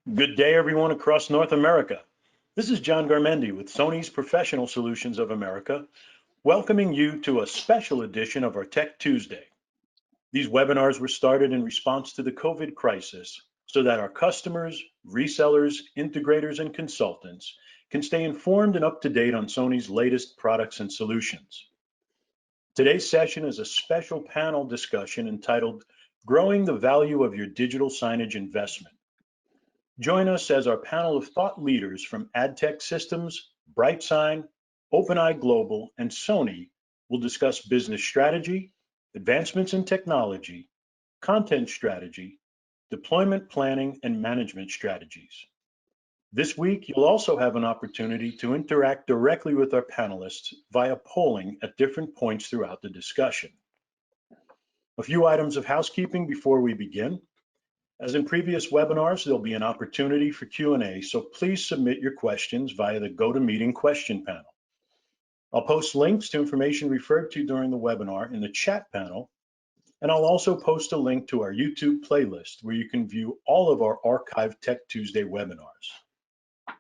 Good day, everyone across North America. This is John Garmendi with Sony's Professional Solutions of America, welcoming you to a special edition of our Tech Tuesday. These webinars were started in response to the COVID crisis so that our customers, resellers, integrators, and consultants can stay informed and up to date on Sony's latest products and solutions. Today's session is a special panel discussion entitled Growing the Value of Your Digital Signage Investment. Join us as our panel of thought leaders from AdTech Systems, BrightSign, OpenEye Global, and Sony will discuss business strategy, advancements in technology, content strategy, deployment planning, and management strategies. This week, you'll also have an opportunity to interact directly with our panelists via polling at different points throughout the discussion. A few items of housekeeping before we begin. As in previous webinars, there'll be an opportunity for Q&A, so please submit your questions via the GoToMeeting question panel. I'll post links to information referred to during the webinar in the chat panel, and I'll also post a link to our YouTube playlist where you can view all of our archived Tech Tuesday webinars.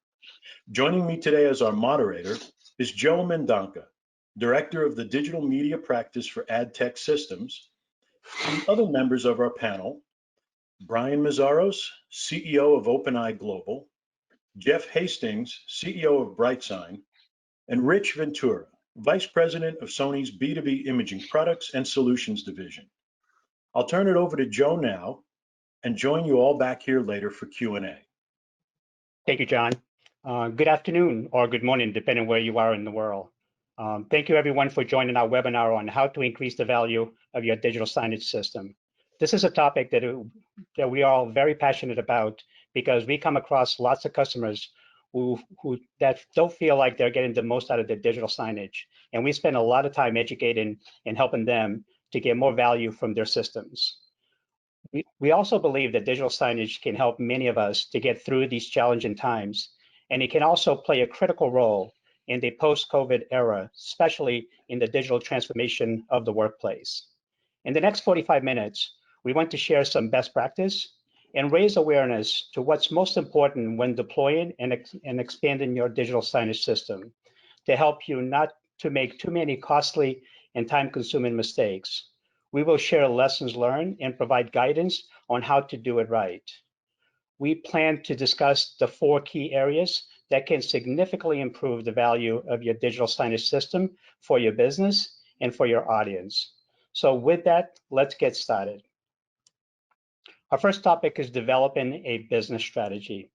Joining me today as our moderator is Joe Mendonca, Director of the Digital Media Practice for AdTech Systems, and the other members of our panel, Brian Mazzaros, CEO of OpenEye Global, Jeff Hastings, CEO of BrightSign, and Rich Ventura, Vice President of Sony's B2B Imaging Products and Solutions Division. I'll turn it over to Joe now and join you all back here later for Q&A. Thank you, John. Good afternoon or good morning, depending where you are in the world. Thank you, everyone, for joining our webinar on how to increase the value of your digital signage system. This is a topic that we are all very passionate about because we come across lots of customers who don't feel like they're getting the most out of their digital signage. And we spend a lot of time educating and helping them to get more value from their systems. We also believe that digital signage can help many of us to get through these challenging times. And it can also play a critical role in the post-COVID era, especially in the digital transformation of the workplace. In the next 45 minutes, we want to share some best practice and raise awareness to what's most important when deploying and expanding your digital signage system to help you not to make too many costly and time-consuming mistakes. We will share lessons learned and provide guidance on how to do it right. We plan to discuss the 4 key areas that can significantly improve the value of your digital signage system for your business and for your audience. So with that, let's get started. Our first topic is developing a business strategy.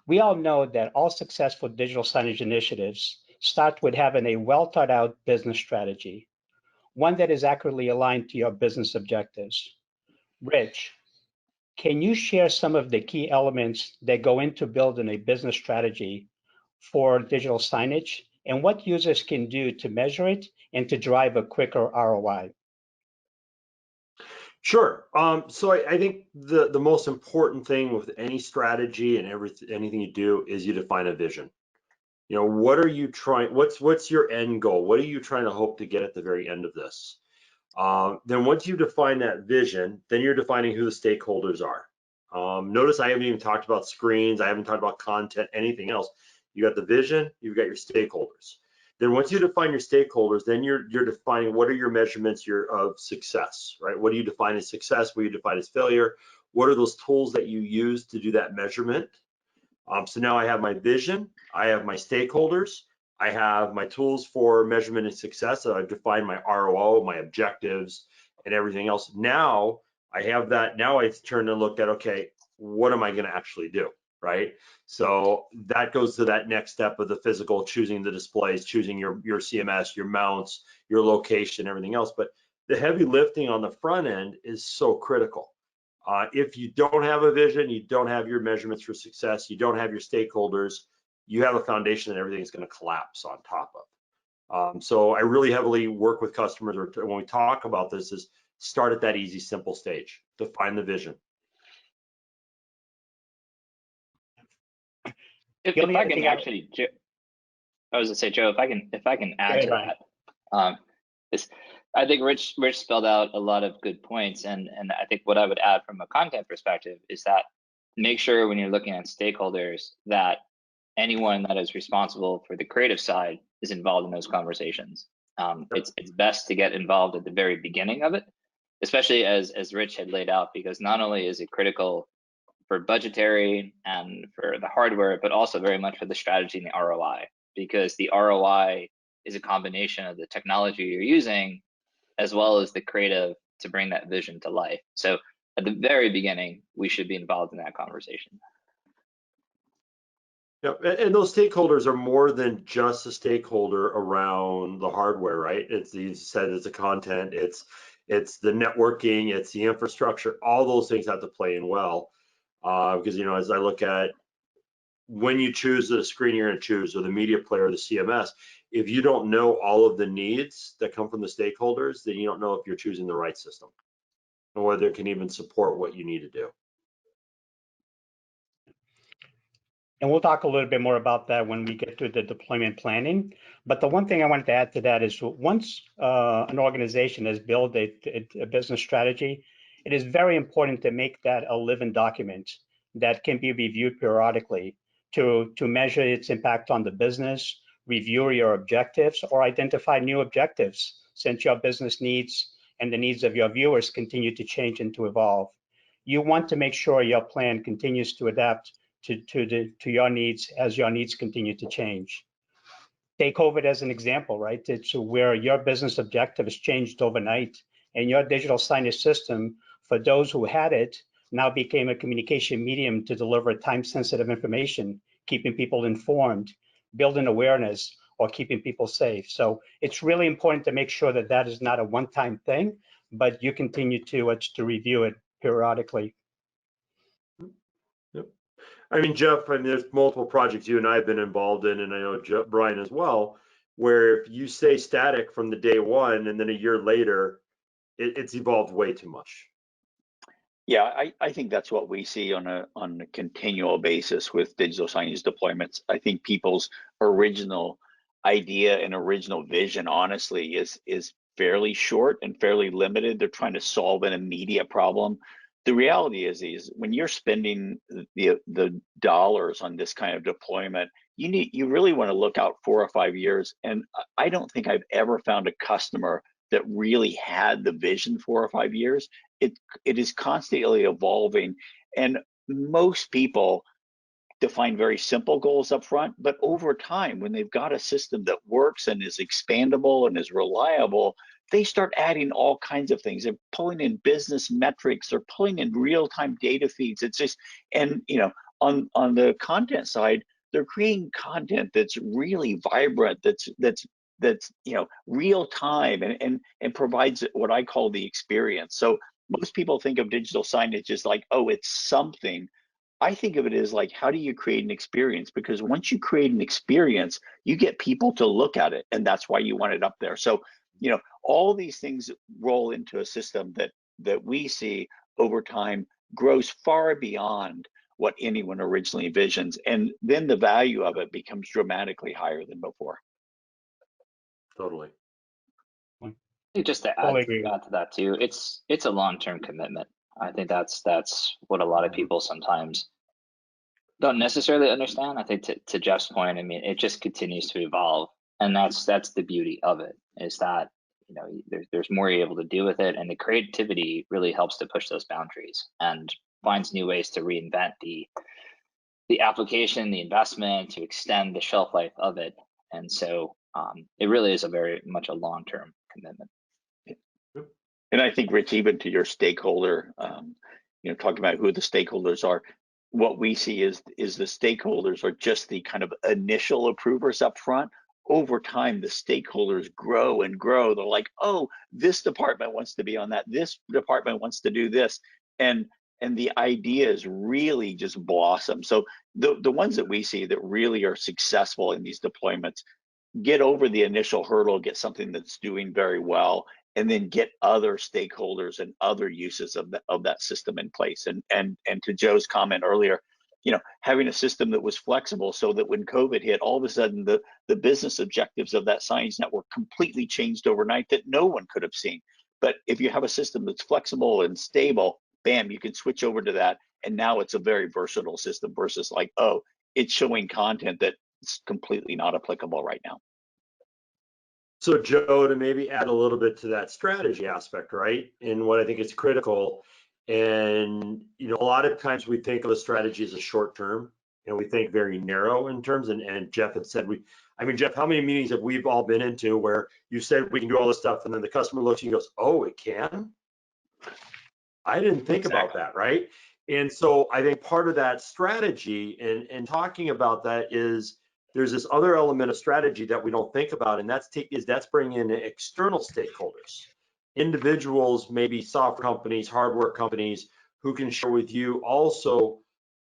We all know that all successful digital signage initiatives start with having a well thought out business strategy, one that is accurately aligned to your business objectives. Rich, can you share some of the key elements that go into building a business strategy for digital signage and what users can do to measure it and to drive a quicker ROI? Sure. So I think the most important thing with any strategy and anything you do is you define a vision. You know, what are you trying? What's your end goal? What are you trying to hope to get at the very end of this? Then once you define that vision, then you're defining who the stakeholders are. Notice I haven't even talked about screens. I haven't talked about content, anything else. You got the vision. You've got your stakeholders. Then once you define your stakeholders, then you're defining what are your measurements of success, right? What do you define as success? What do you define as failure? What are those tools that you use to do that measurement? So now I have my vision, I have my stakeholders, I have my tools for measurement and success. So I've defined my ROI, my objectives, and everything else. Now I have that. Now I turn and look at, okay, what am I going to actually do? Right? So that goes to that next step of the physical, choosing the displays, choosing your CMS, your mounts, your location, everything else. But the heavy lifting on the front end is so critical. If you don't have a vision, you don't have your measurements for success, you don't have your stakeholders, you have a foundation that everything's going to collapse on top of. So I really heavily work with customers, or when we talk about this, is start at that easy, simple stage. Define the vision. If I can actually, I was gonna say, Joe, if I can add to that, I think Rich spelled out a lot of good points, and I think what I would add from a content perspective is that make sure when you're looking at stakeholders that anyone that is responsible for the creative side is involved in those conversations. It's best to get involved at the very beginning of it, especially as Rich had laid out, because not only is it critical for budgetary and for the hardware, but also very much for the strategy and the ROI, because the ROI is a combination of the technology you're using as well as the creative to bring that vision to life. So at the very beginning, we should be involved in that conversation. Yeah, and those stakeholders are more than just a stakeholder around the hardware, right? It's, you said, it's the content, it's the networking, it's the infrastructure. All those things have to play in well, because, you know, as I look at when you choose the screen you're going to choose, or the media player or the CMS, if you don't know all of the needs that come from the stakeholders, then you don't know if you're choosing the right system or whether it can even support what you need to do. And we'll talk a little bit more about that when we get to the deployment planning. But the one thing I wanted to add to that is once an organization has built a business strategy, it is very important to make that a living document that can be reviewed periodically to measure its impact on the business, review your objectives, or identify new objectives, since your business needs and the needs of your viewers continue to change and to evolve. You want to make sure your plan continues to adapt to your needs as your needs continue to change. Take COVID as an example, right? It's where your business objective has changed overnight, and your digital signage system, for those who had it, now became a communication medium to deliver time-sensitive information, keeping people informed, building awareness, or keeping people safe. So it's really important to make sure that that is not a one-time thing, but you continue to review it periodically. Yep. I mean, Jeff, I mean, there's multiple projects you and I have been involved in, and I know Brian as well, where if you stay static from the day one and then a year later, it's evolved way too much. Yeah, I think that's what we see on a continual basis with digital signage deployments. I think people's original idea and original vision, honestly, is fairly short and fairly limited. They're trying to solve an immediate problem. The reality is when you're spending the dollars on this kind of deployment, you really want to look out 4 or 5 years. And I don't think I've ever found a customer that really had the vision 4 or 5 years. It is constantly evolving, and most people define very simple goals up front, but over time, when they've got a system that works and is expandable and is reliable, they start adding all kinds of things. They're pulling in business metrics, they're pulling in real-time data feeds. It's just, and you know, on the content side, they're creating content that's really vibrant, that's you know, real time and provides what I call the experience. So most people think of digital signage as like, oh, it's something. I think of it as like, how do you create an experience? Because once you create an experience, you get people to look at it, and that's why you want it up there. So, you know, all these things roll into a system that we see over time grows far beyond what anyone originally envisions, and then the value of it becomes dramatically higher than before. Totally. Just to add to that too, it's a long-term commitment. I think that's what a lot of people sometimes don't necessarily understand. I think to Jeff's point, I mean, it just continues to evolve, and that's the beauty of it, is that, you know, there's more you're able to do with it, and the creativity really helps to push those boundaries and finds new ways to reinvent the application, the investment, to extend the shelf life of it. And so it really is a very much a long-term commitment. And I think, Rich, even to your stakeholder, you know, talking about who the stakeholders are, what we see is the stakeholders are just the kind of initial approvers up front. Over time, the stakeholders grow and grow. They're like, oh, this department wants to be on that. This department wants to do this. And the ideas really just blossom. So the ones that we see that really are successful in these deployments get over the initial hurdle, get something that's doing very well, and then get other stakeholders and other uses of that system in place. And to Joe's comment earlier, you know, having a system that was flexible so that when COVID hit, all of a sudden the business objectives of that signage network completely changed overnight that no one could have seen. But if you have a system that's flexible and stable, bam, you can switch over to that And now it's a very versatile system versus like, oh, it's showing content that's completely not applicable right now. So Joe, to maybe add a little bit to that strategy aspect, right? And what I think is critical, and a lot of times we think of a strategy as a short term, and we think very narrow in terms. And Jeff had said Jeff, how many meetings have we all been into where you said we can do all this stuff, and then the customer looks and goes, "Oh, it can? I didn't think about that," right? And so I think part of that strategy and talking about that is there's this other element of strategy that we don't think about, and that's bringing in external stakeholders, individuals, maybe software companies, hardware companies, who can share with you also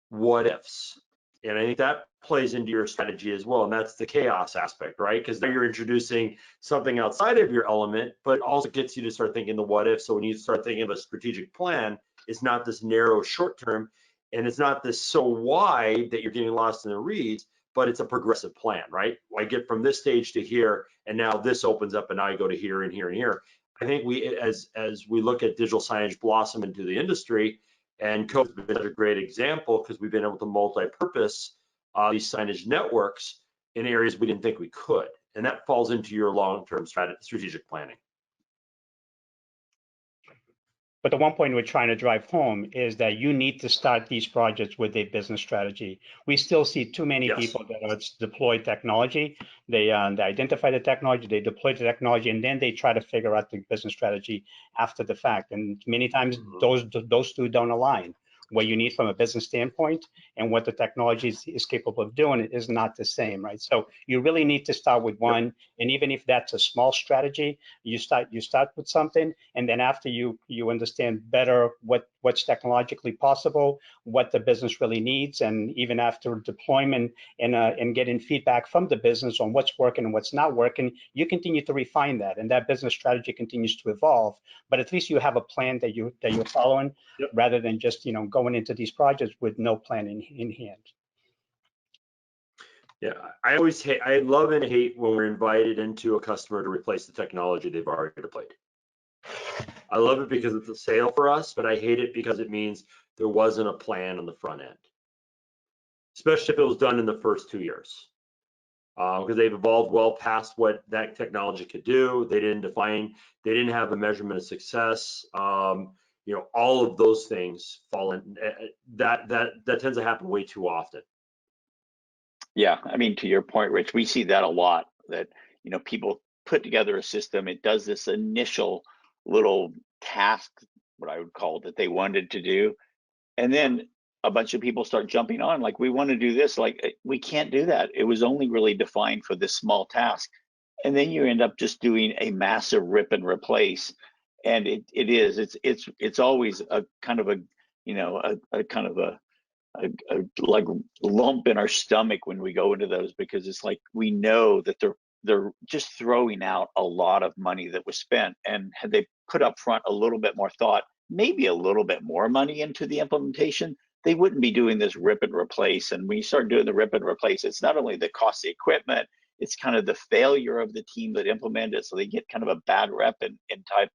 what ifs. And I think that plays into your strategy as well, and that's the chaos aspect, right? Because now you're introducing something outside of your element, but it also gets you to start thinking the what if. So when you start thinking of a strategic plan, it's not this narrow short term, and it's not this so wide that you're getting lost in the reeds, but it's a progressive plan, right? I get from this stage to here, and now this opens up, and now I go to here and here and here. I think as we look at digital signage blossom into the industry, and COVID's been a great example because we've been able to multi-purpose these signage networks in areas we didn't think we could, and that falls into your long-term strategic planning. But the one point we're trying to drive home is that you need to start these projects with a business strategy. We still see too many people that deploy technology. They identify the technology, they deploy the technology, and then they try to figure out the business strategy after the fact. And many times those two don't align. What you need from a business standpoint and what the technology is capable of doing is not the same, right? So you really need to start with one, and even if that's a small strategy, you start with something, and then after you understand better what's technologically possible, what the business really needs, and even after deployment and getting feedback from the business on what's working and what's not working, you continue to refine that, and that business strategy continues to evolve. But at least you have a plan that you're following, rather than just going into these projects with no plan in hand. Yeah, I love and hate when we're invited into a customer to replace the technology they've already deployed. I love it because it's a sale for us, but I hate it because it means there wasn't a plan on the front end, especially if it was done in the first 2 years, because they've evolved well past what that technology could do. They didn't have a measurement of success. All of those things fall in. That tends to happen way too often. Yeah, I mean, to your point, Rich, we see that a lot, that people put together a system, it does this initial little task, what I would call, that they wanted to do, and then a bunch of people start jumping on, like, we want to do this, like, we can't do that. It was only really defined for this small task. And then you end up just doing a massive rip and replace. And it's always a kind of a like lump in our stomach when we go into those, because it's like we know that they're just throwing out a lot of money that was spent, and had they put up front a little bit more thought, maybe a little bit more money into the implementation, they wouldn't be doing this rip and replace. And when you start doing the rip and replace, it's not only the cost of the equipment, it's kind of the failure of the team that implemented it, so they get kind of a bad rep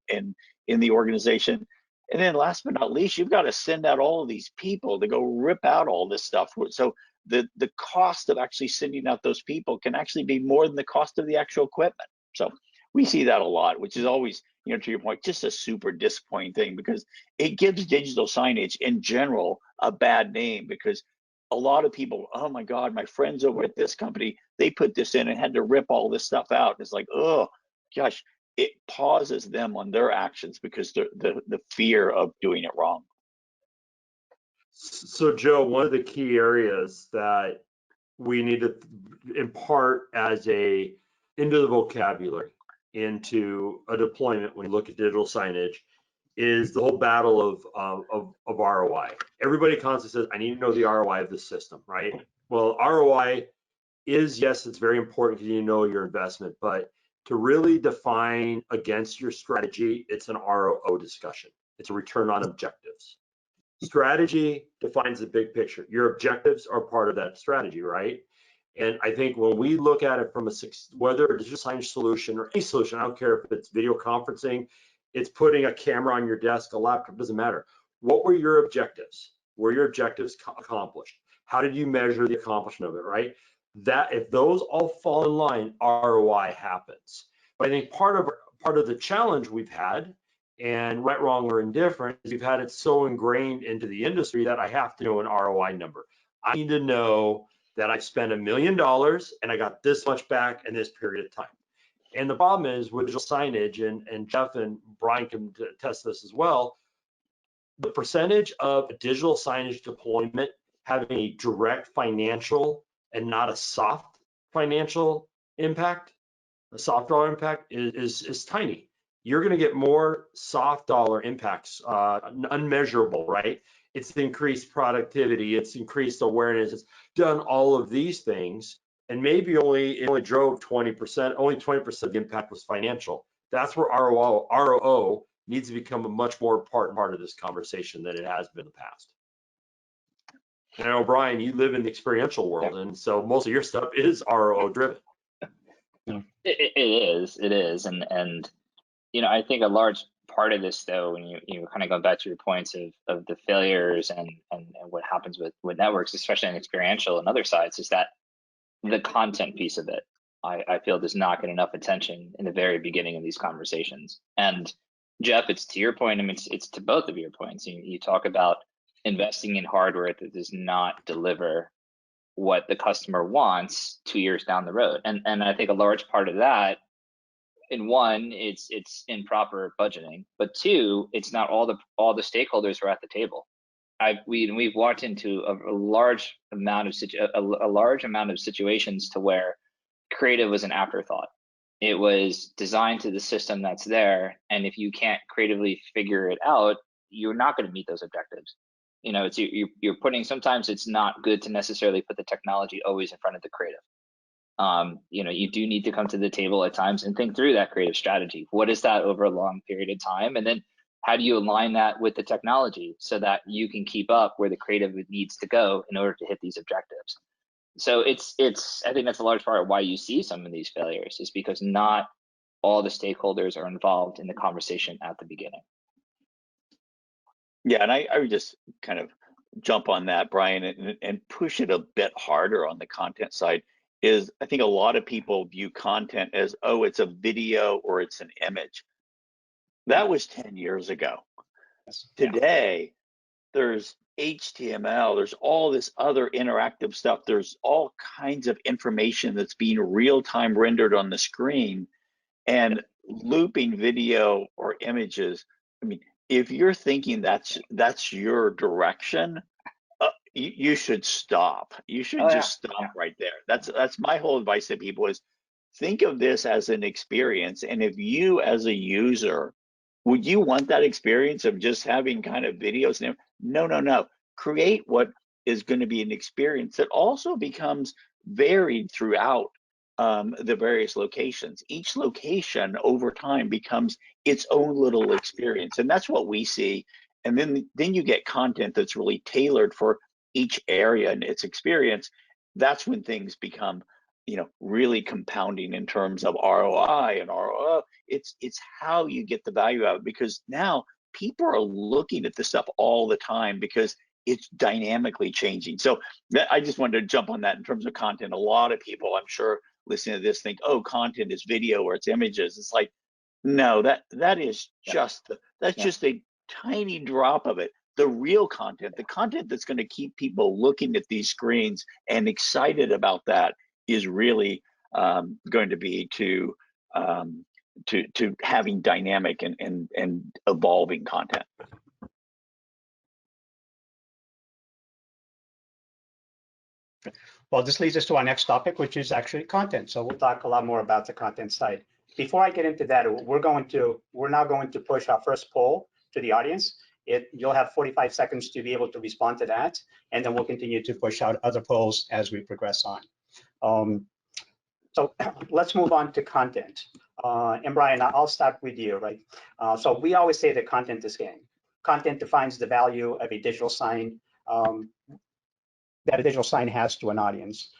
in the organization. And then last but not least, you've got to send out all of these people to go rip out all this stuff. So the cost of actually sending out those people can actually be more than the cost of the actual equipment. So we see that a lot, which is always, to your point, just a super disappointing thing, because it gives digital signage in general a bad name, because a lot of people, oh my God, my friends over at this company, they put this in and had to rip all this stuff out. It's like, oh gosh, it pauses them on their actions because the fear of doing it wrong. So Joe, one of the key areas that we need to impart into the vocabulary, into a deployment when you look at digital signage, is the whole battle of ROI. Everybody constantly says, I need to know the ROI of the system, right? Well, ROI is, yes, it's very important because you know your investment, but to really define against your strategy, it's an ROO discussion. It's a return on objectives. Strategy defines the big picture. Your objectives are part of that strategy, right? And I think when we look at it from whether a digital signage solution or any solution, I don't care if it's video conferencing, it's putting a camera on your desk, a laptop, doesn't matter. What were your objectives? Were your objectives accomplished? How did you measure the accomplishment of it, right? That if those all fall in line, ROI happens. But I think part of the challenge we've had, and right, wrong, or indifferent, is we've had it so ingrained into the industry that I have to know an ROI number. I need to know that I spent $1 million and I got this much back in this period of time. And the problem is with digital signage, and Jeff and Brian can test this as well, the percentage of a digital signage deployment having a direct financial and not a soft financial impact, a soft dollar impact, is tiny. You're going to get more soft dollar impacts, unmeasurable, right? It's increased productivity, it's increased awareness, it's done all of these things, and maybe it only drove 20%, only 20% of the impact was financial. That's where ROO needs to become a much more part of this conversation than it has been in the past. And I know, Brian, you live in the experiential world, and so most of your stuff is ROO driven. It is, and you know, I think a large part of this, though, when you kind of go back to your points of the failures and what happens with networks, especially in experiential and other sides, is that the content piece of it, I feel, does not get enough attention in the very beginning of these conversations. And Jeff, it's to your point. I mean, it's to both of your points. You talk about investing in hardware that does not deliver what the customer wants 2 years down the road, and I think a large part of that, in one, it's improper budgeting, but two, it's not all the stakeholders are at the table. We've walked into a large amount of situations to where creative was an afterthought. It was designed to the system that's there, and if you can't creatively figure it out, you're not going to meet those objectives. You know, it's you're putting. Sometimes it's not good to necessarily put the technology always in front of the creative. You know, you do need to come to the table at times and think through that creative strategy. What is that over a long period of time? And then how do you align that with the technology so that you can keep up where the creative needs to go in order to hit these objectives? So I think that's a large part of why you see some of these failures, is because not all the stakeholders are involved in the conversation at the beginning. Yeah, and I would just kind of jump on that, Brian, and push it a bit harder on the content side. Is I think a lot of people view content as, oh, it's a video or it's an image. That was 10 years ago. Today, there's HTML, there's all this other interactive stuff. There's all kinds of information that's being real-time rendered on the screen, and looping video or images. I mean, if you're thinking that's your direction, you should stop. You should just stop right there. That's my whole advice to people, is think of this as an experience. And if you as a user, would you want that experience of just having kind of videos? No. Create what is going to be an experience that also becomes varied throughout the various locations. Each location over time becomes its own little experience. And that's what we see. And then you get content that's really tailored for each area and its experience. That's when things become, you know, really compounding in terms of ROI and ROO. It's how you get the value out, because now people are looking at this stuff all the time because it's dynamically changing. So I just wanted to jump on that in terms of content. A lot of people, I'm sure, listening to this think, oh, content is video or it's images. It's like, no, that is just just a tiny drop of it. The real content, the content that's going to keep people looking at these screens and excited about that, is really going to be to having dynamic and evolving content. Well, this leads us to our next topic, which is actually content. So we'll talk a lot more about the content side. Before I get into that, we're now going to push our first poll to the audience. You'll have 45 seconds to be able to respond to that, and then we'll continue to push out other polls as we progress on. So let's move on to content. And Brian, I'll start with you, right? So we always say that content is king. Content defines the value of a digital sign, that a digital sign has to an audience.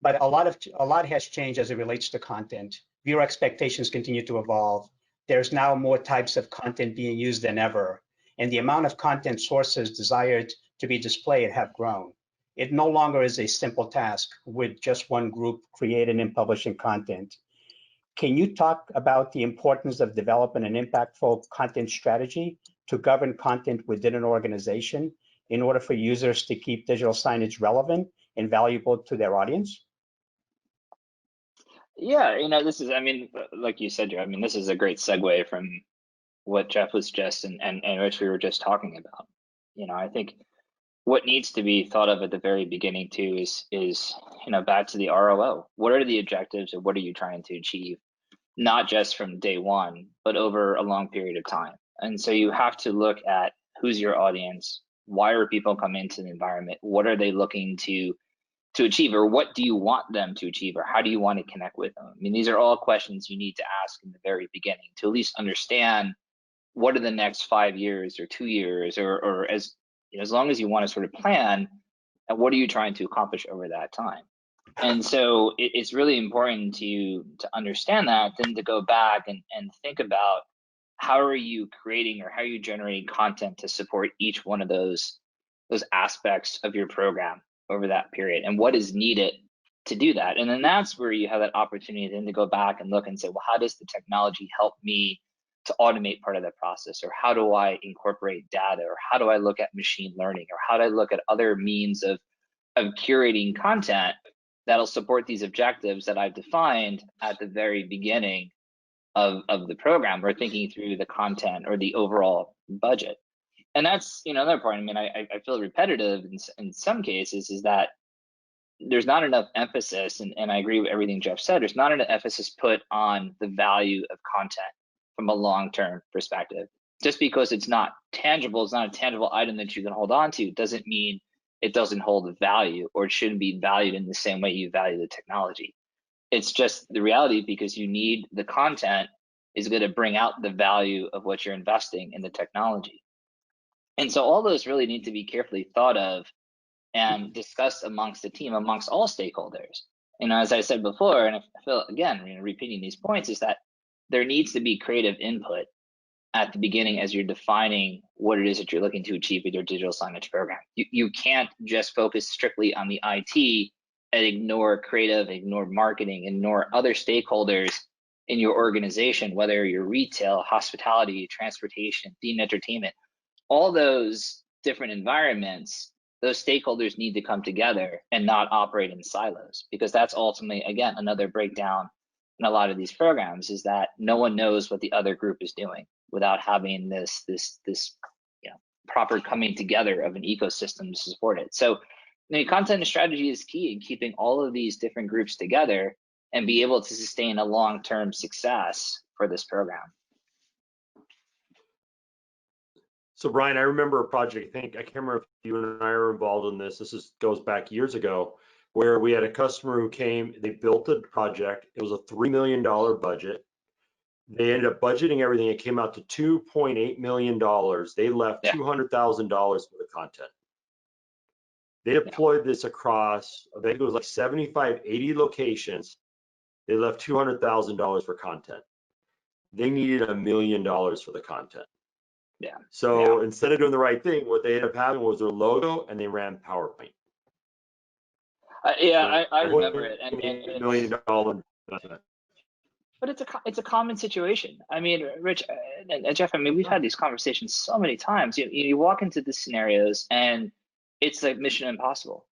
But a lot has changed as it relates to content. Viewer expectations continue to evolve. There's now more types of content being used than ever. and the amount of content sources desired to be displayed have grown. It no longer is a simple task with just one group creating and publishing content. Can you talk about the importance of developing an impactful content strategy to govern content within an organization in order for users to keep digital signage relevant and valuable to their audience? Yeah, this is, I mean, like you said, Joe, I mean, this is a great segue from what Jeff was just and Rich we were just talking about. I think what needs to be thought of at the very beginning too is back to the ROO. What are the objectives and what are you trying to achieve? Not just from day one, but over a long period of time. And so you have to look at who's your audience, why are people coming into the environment, what are they looking to achieve, or what do you want them to achieve, or how do you want to connect with them? I mean, these are all questions you need to ask in the very beginning to at least understand what are the next 5 years or 2 years, or as long as you want to sort of plan, and what are you trying to accomplish over that time? And so it's really important to understand that, then to go back and think about how are you creating or how are you generating content to support each one of those aspects of your program over that period, and what is needed to do that. And then that's where you have that opportunity then to go back and look and say, well, how does the technology help me to automate part of that process, or how do I incorporate data, or how do I look at machine learning, or how do I look at other means of curating content that'll support these objectives that I've defined at the very beginning of the program, or thinking through the content or the overall budget. And that's another part. I mean, I feel repetitive in some cases, is that there's not enough emphasis, and I agree with everything Jeff said, there's not enough emphasis put on the value of content from a long-term perspective. Just because it's not tangible, it's not a tangible item that you can hold on to, doesn't mean it doesn't hold value, or it shouldn't be valued in the same way you value the technology. It's just the reality, because you need the content is going to bring out the value of what you're investing in the technology. And so all those really need to be carefully thought of and discussed amongst the team, amongst all stakeholders. As I said before, and I feel, again, repeating these points, is that there needs to be creative input at the beginning as you're defining what it is that you're looking to achieve with your digital signage program. You can't just focus strictly on the IT and ignore creative, ignore marketing, ignore other stakeholders in your organization, whether you're retail, hospitality, transportation, theme entertainment, all those different environments. Those stakeholders need to come together and not operate in silos, because that's ultimately, again, another breakdown in a lot of these programs, is that no one knows what the other group is doing without having this proper coming together of an ecosystem to support it. So content and strategy is key in keeping all of these different groups together and be able to sustain a long-term success for this program. So Brian, I remember a project, I can't remember if you and I were involved in this. This goes back years ago, where we had a customer who came, they built a project. It was a $3 million budget. They ended up budgeting everything. It came out to $2.8 million. They left $200,000 for the content. They deployed this across, I think it was like 75, 80 locations. They left $200,000 for content. They needed $1 million for the content. So instead of doing the right thing, what they ended up having was their logo, and they ran PowerPoint. I remember it. And $1 million investment. But it's a common situation. I mean, Rich and Jeff, I mean, we've had these conversations so many times. You walk into these scenarios, and it's like mission impossible.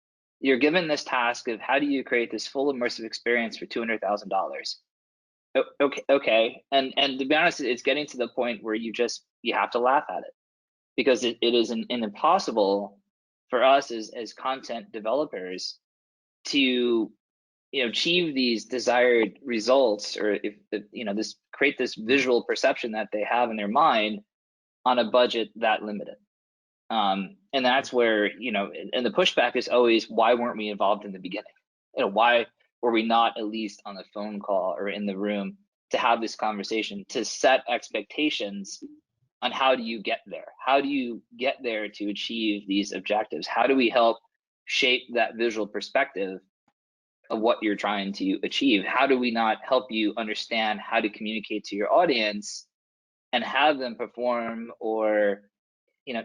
You're given this task of how do you create this full immersive experience for $200,000. Okay, and to be honest, it's getting to the point where you have to laugh at it, because it is an impossible for us as content developers to achieve these desired results, or create this visual perception that they have in their mind on a budget that limited. And that's where and the pushback is always, why weren't we involved in the beginning? Why were we not at least on the phone call or in the room to have this conversation, to set expectations on how do you get there? How do you get there to achieve these objectives? How do we help shape that visual perspective of what you're trying to achieve? How do we not help you understand how to communicate to your audience and have them perform or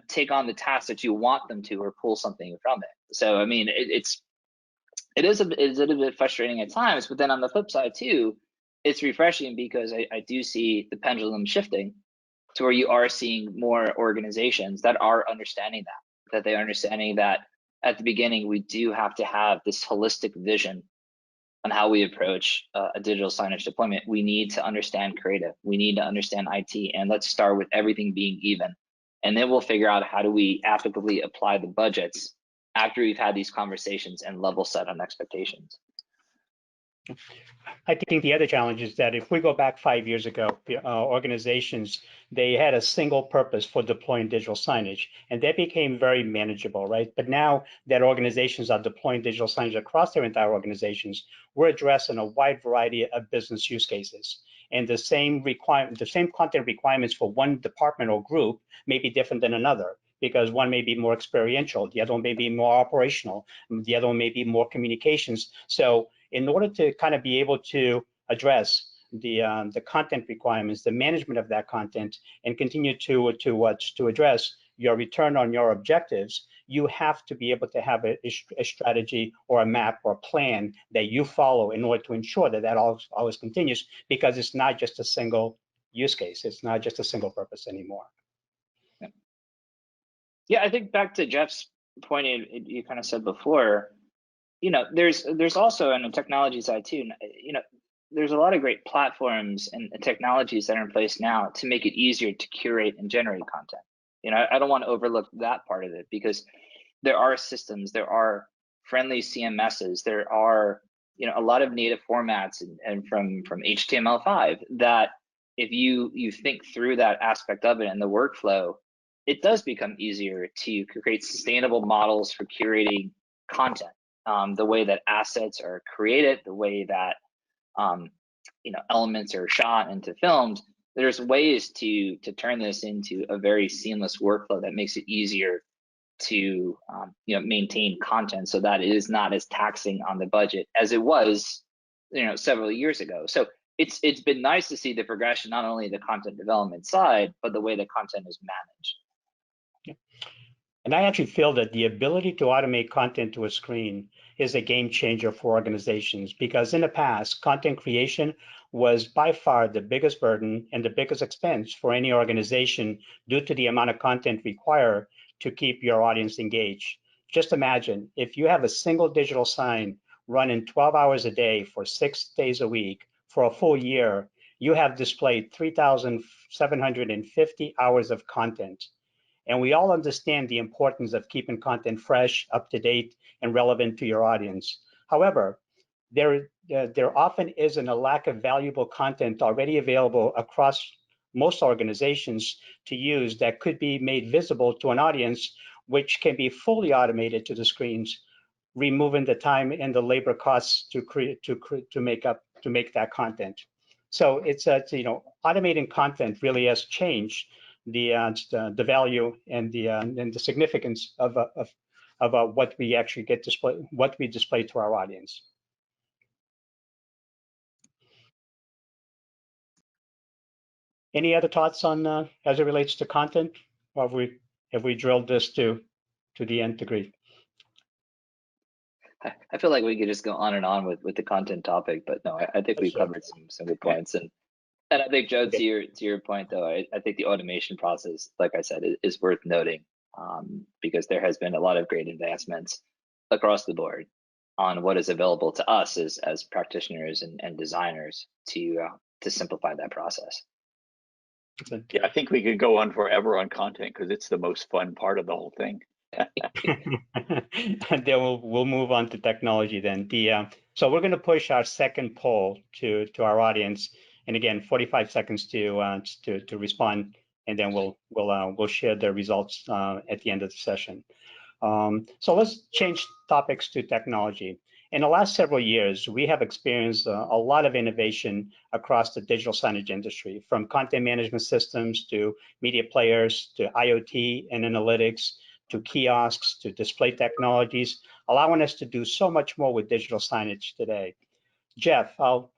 take on the task that you want them to or pull something from it. So I mean, it is a bit frustrating at times, but then on the flip side too, it's refreshing because I do see the pendulum shifting to where you are seeing more organizations that are understanding that they're understanding that at the beginning we do have to have this holistic vision on how we approach a digital signage deployment. We need to understand creative, we need to understand IT, and let's start with everything being even. And then we'll figure out how do we applicably apply the budgets after we've had these conversations and level set on expectations. I think the other challenge is that if we go back 5 years ago, organizations, they had a single purpose for deploying digital signage, and that became very manageable, right? But now that organizations are deploying digital signage across their entire organizations, we're addressing a wide variety of business use cases. And the same content requirements for one department or group may be different than another, because one may be more experiential, the other one may be more operational, the other one may be more communications. So in order to kind of be able to address the content requirements, the management of that content, and continue to address your return on your objectives, you have to be able to have a strategy or a map or a plan that you follow in order to ensure that always continues, because it's not just a single use case. It's not just a single purpose anymore. Yeah, I think back to Jeff's point, you kind of said before, there's also on the technology side too, there's a lot of great platforms and technologies that are in place now to make it easier to curate and generate content. I don't want to overlook that part of it, because there are systems, there are friendly CMSs, there are a lot of native formats and from HTML5 that if you think through that aspect of it and the workflow, it does become easier to create sustainable models for curating content. The way that assets are created, the way that elements are shot into filmed, there's ways to turn this into a very seamless workflow that makes it easier to maintain content, so that it is not as taxing on the budget as it was several years ago. So it's been nice to see the progression, not only the content development side, but the way the content is managed. And I actually feel that the ability to automate content to a screen is a game changer for organizations, because in the past, content creation was by far the biggest burden and the biggest expense for any organization due to the amount of content required to keep your audience engaged. Just imagine if you have a single digital sign running 12 hours a day for 6 days a week for a full year, you have displayed 3,750 hours of content. And we all understand the importance of keeping content fresh, up to date, and relevant to your audience. However, there often isn't a lack of valuable content already available across most organizations to use that could be made visible to an audience, which can be fully automated to the screens, removing the time and the labor costs to make that content. So it's automating content really has changed the value and the significance of what we actually display to our audience. Any other thoughts on as it relates to content, or have we drilled this to the nth degree? I feel like we could just go on and on with the content topic, but no, I think we've covered some good points. And I think, Joe, to your point though, I think the automation process, like I said, is worth noting, because there has been a lot of great advancements across the board on what is available to us as practitioners and designers to simplify that process. Yeah, I think we could go on forever on content because it's the most fun part of the whole thing. Then we'll move on to technology then. So we're going to push our second poll to our audience, and again, 45 seconds to respond, and then we'll share the results at the end of the session. So let's change topics to technology. In the last several years, we have experienced a lot of innovation across the digital signage industry, from content management systems to media players to IoT and analytics to kiosks to display technologies, allowing us to do so much more with digital signage today. Jeff, I'll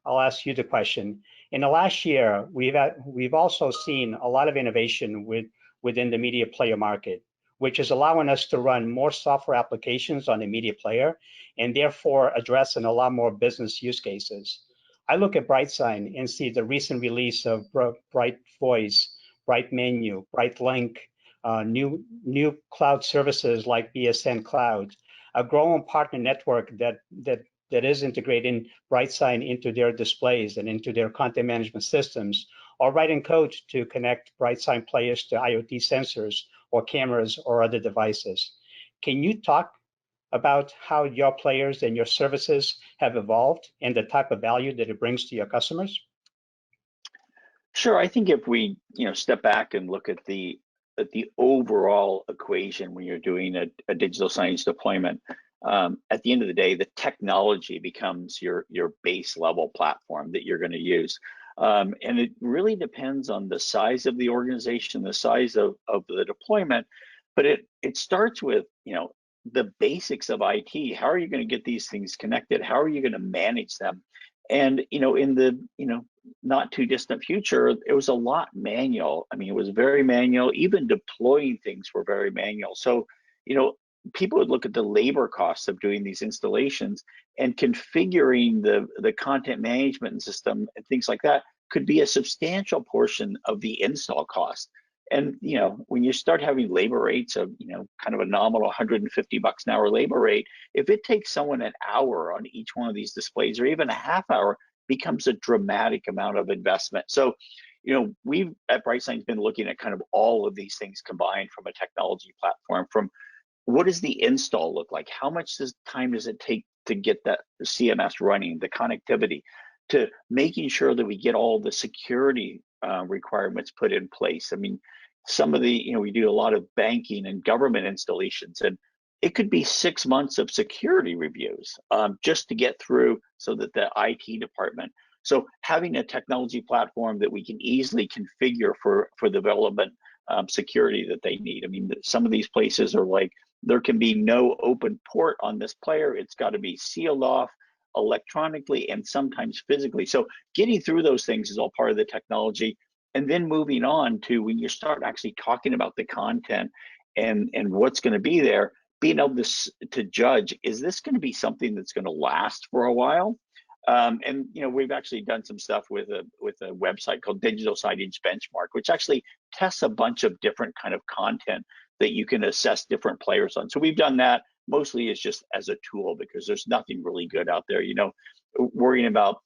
ask you the question. In the last year, we've also seen a lot of innovation with within the media player market, which is allowing us to run more software applications on the media player and therefore addressing a lot more business use cases. I look at BrightSign and see the recent release of Bright Voice, Bright Menu, Bright Link, new cloud services like BSN Cloud, a growing partner network that is integrating BrightSign into their displays and into their content management systems, or writing code to connect BrightSign players to IoT sensors or cameras or other devices. Can you talk about how your players and your services have evolved and the type of value that it brings to your customers? Sure. I think if we step back and look at the overall equation when you're doing a digital signage deployment, at the end of the day, the technology becomes your base level platform that you're going to use. And it really depends on the size of the organization, the size of the deployment, but it starts with the basics of IT. How are you going to get these things connected? How are you going to manage them? And in the not too distant future, it was a lot manual. I mean, it was very manual. Even deploying things were very manual. So people would look at the labor costs of doing these installations, and configuring the content management system and things like that could be a substantial portion of the install cost. And when you start having labor rates of kind of a nominal $150 an hour labor rate, if it takes someone an hour on each one of these displays, or even a half hour, becomes a dramatic amount of investment. So we've at BrightSign's been looking at kind of all of these things combined from a technology platform. From what does the install look like? How much time does it take to get that CMS running, the connectivity, to making sure that we get all the security requirements put in place. I mean, some of the, we do a lot of banking and government installations, and it could be 6 months of security reviews just to get through, so that the IT department. So having a technology platform that we can easily configure for development security that they need. I mean, some of these places are like, there can be no open port on this player. It's got to be sealed off electronically and sometimes physically. So getting through those things is all part of the technology. And then moving on to when you start actually talking about the content and what's going to be there, being able to judge, is this going to be something that's going to last for a while? And we've actually done some stuff with a website called Digital Signage Benchmark, which actually tests a bunch of different kind of content that you can assess different players on. So we've done that. Mostly it's just as a tool, because there's nothing really good out there, worrying about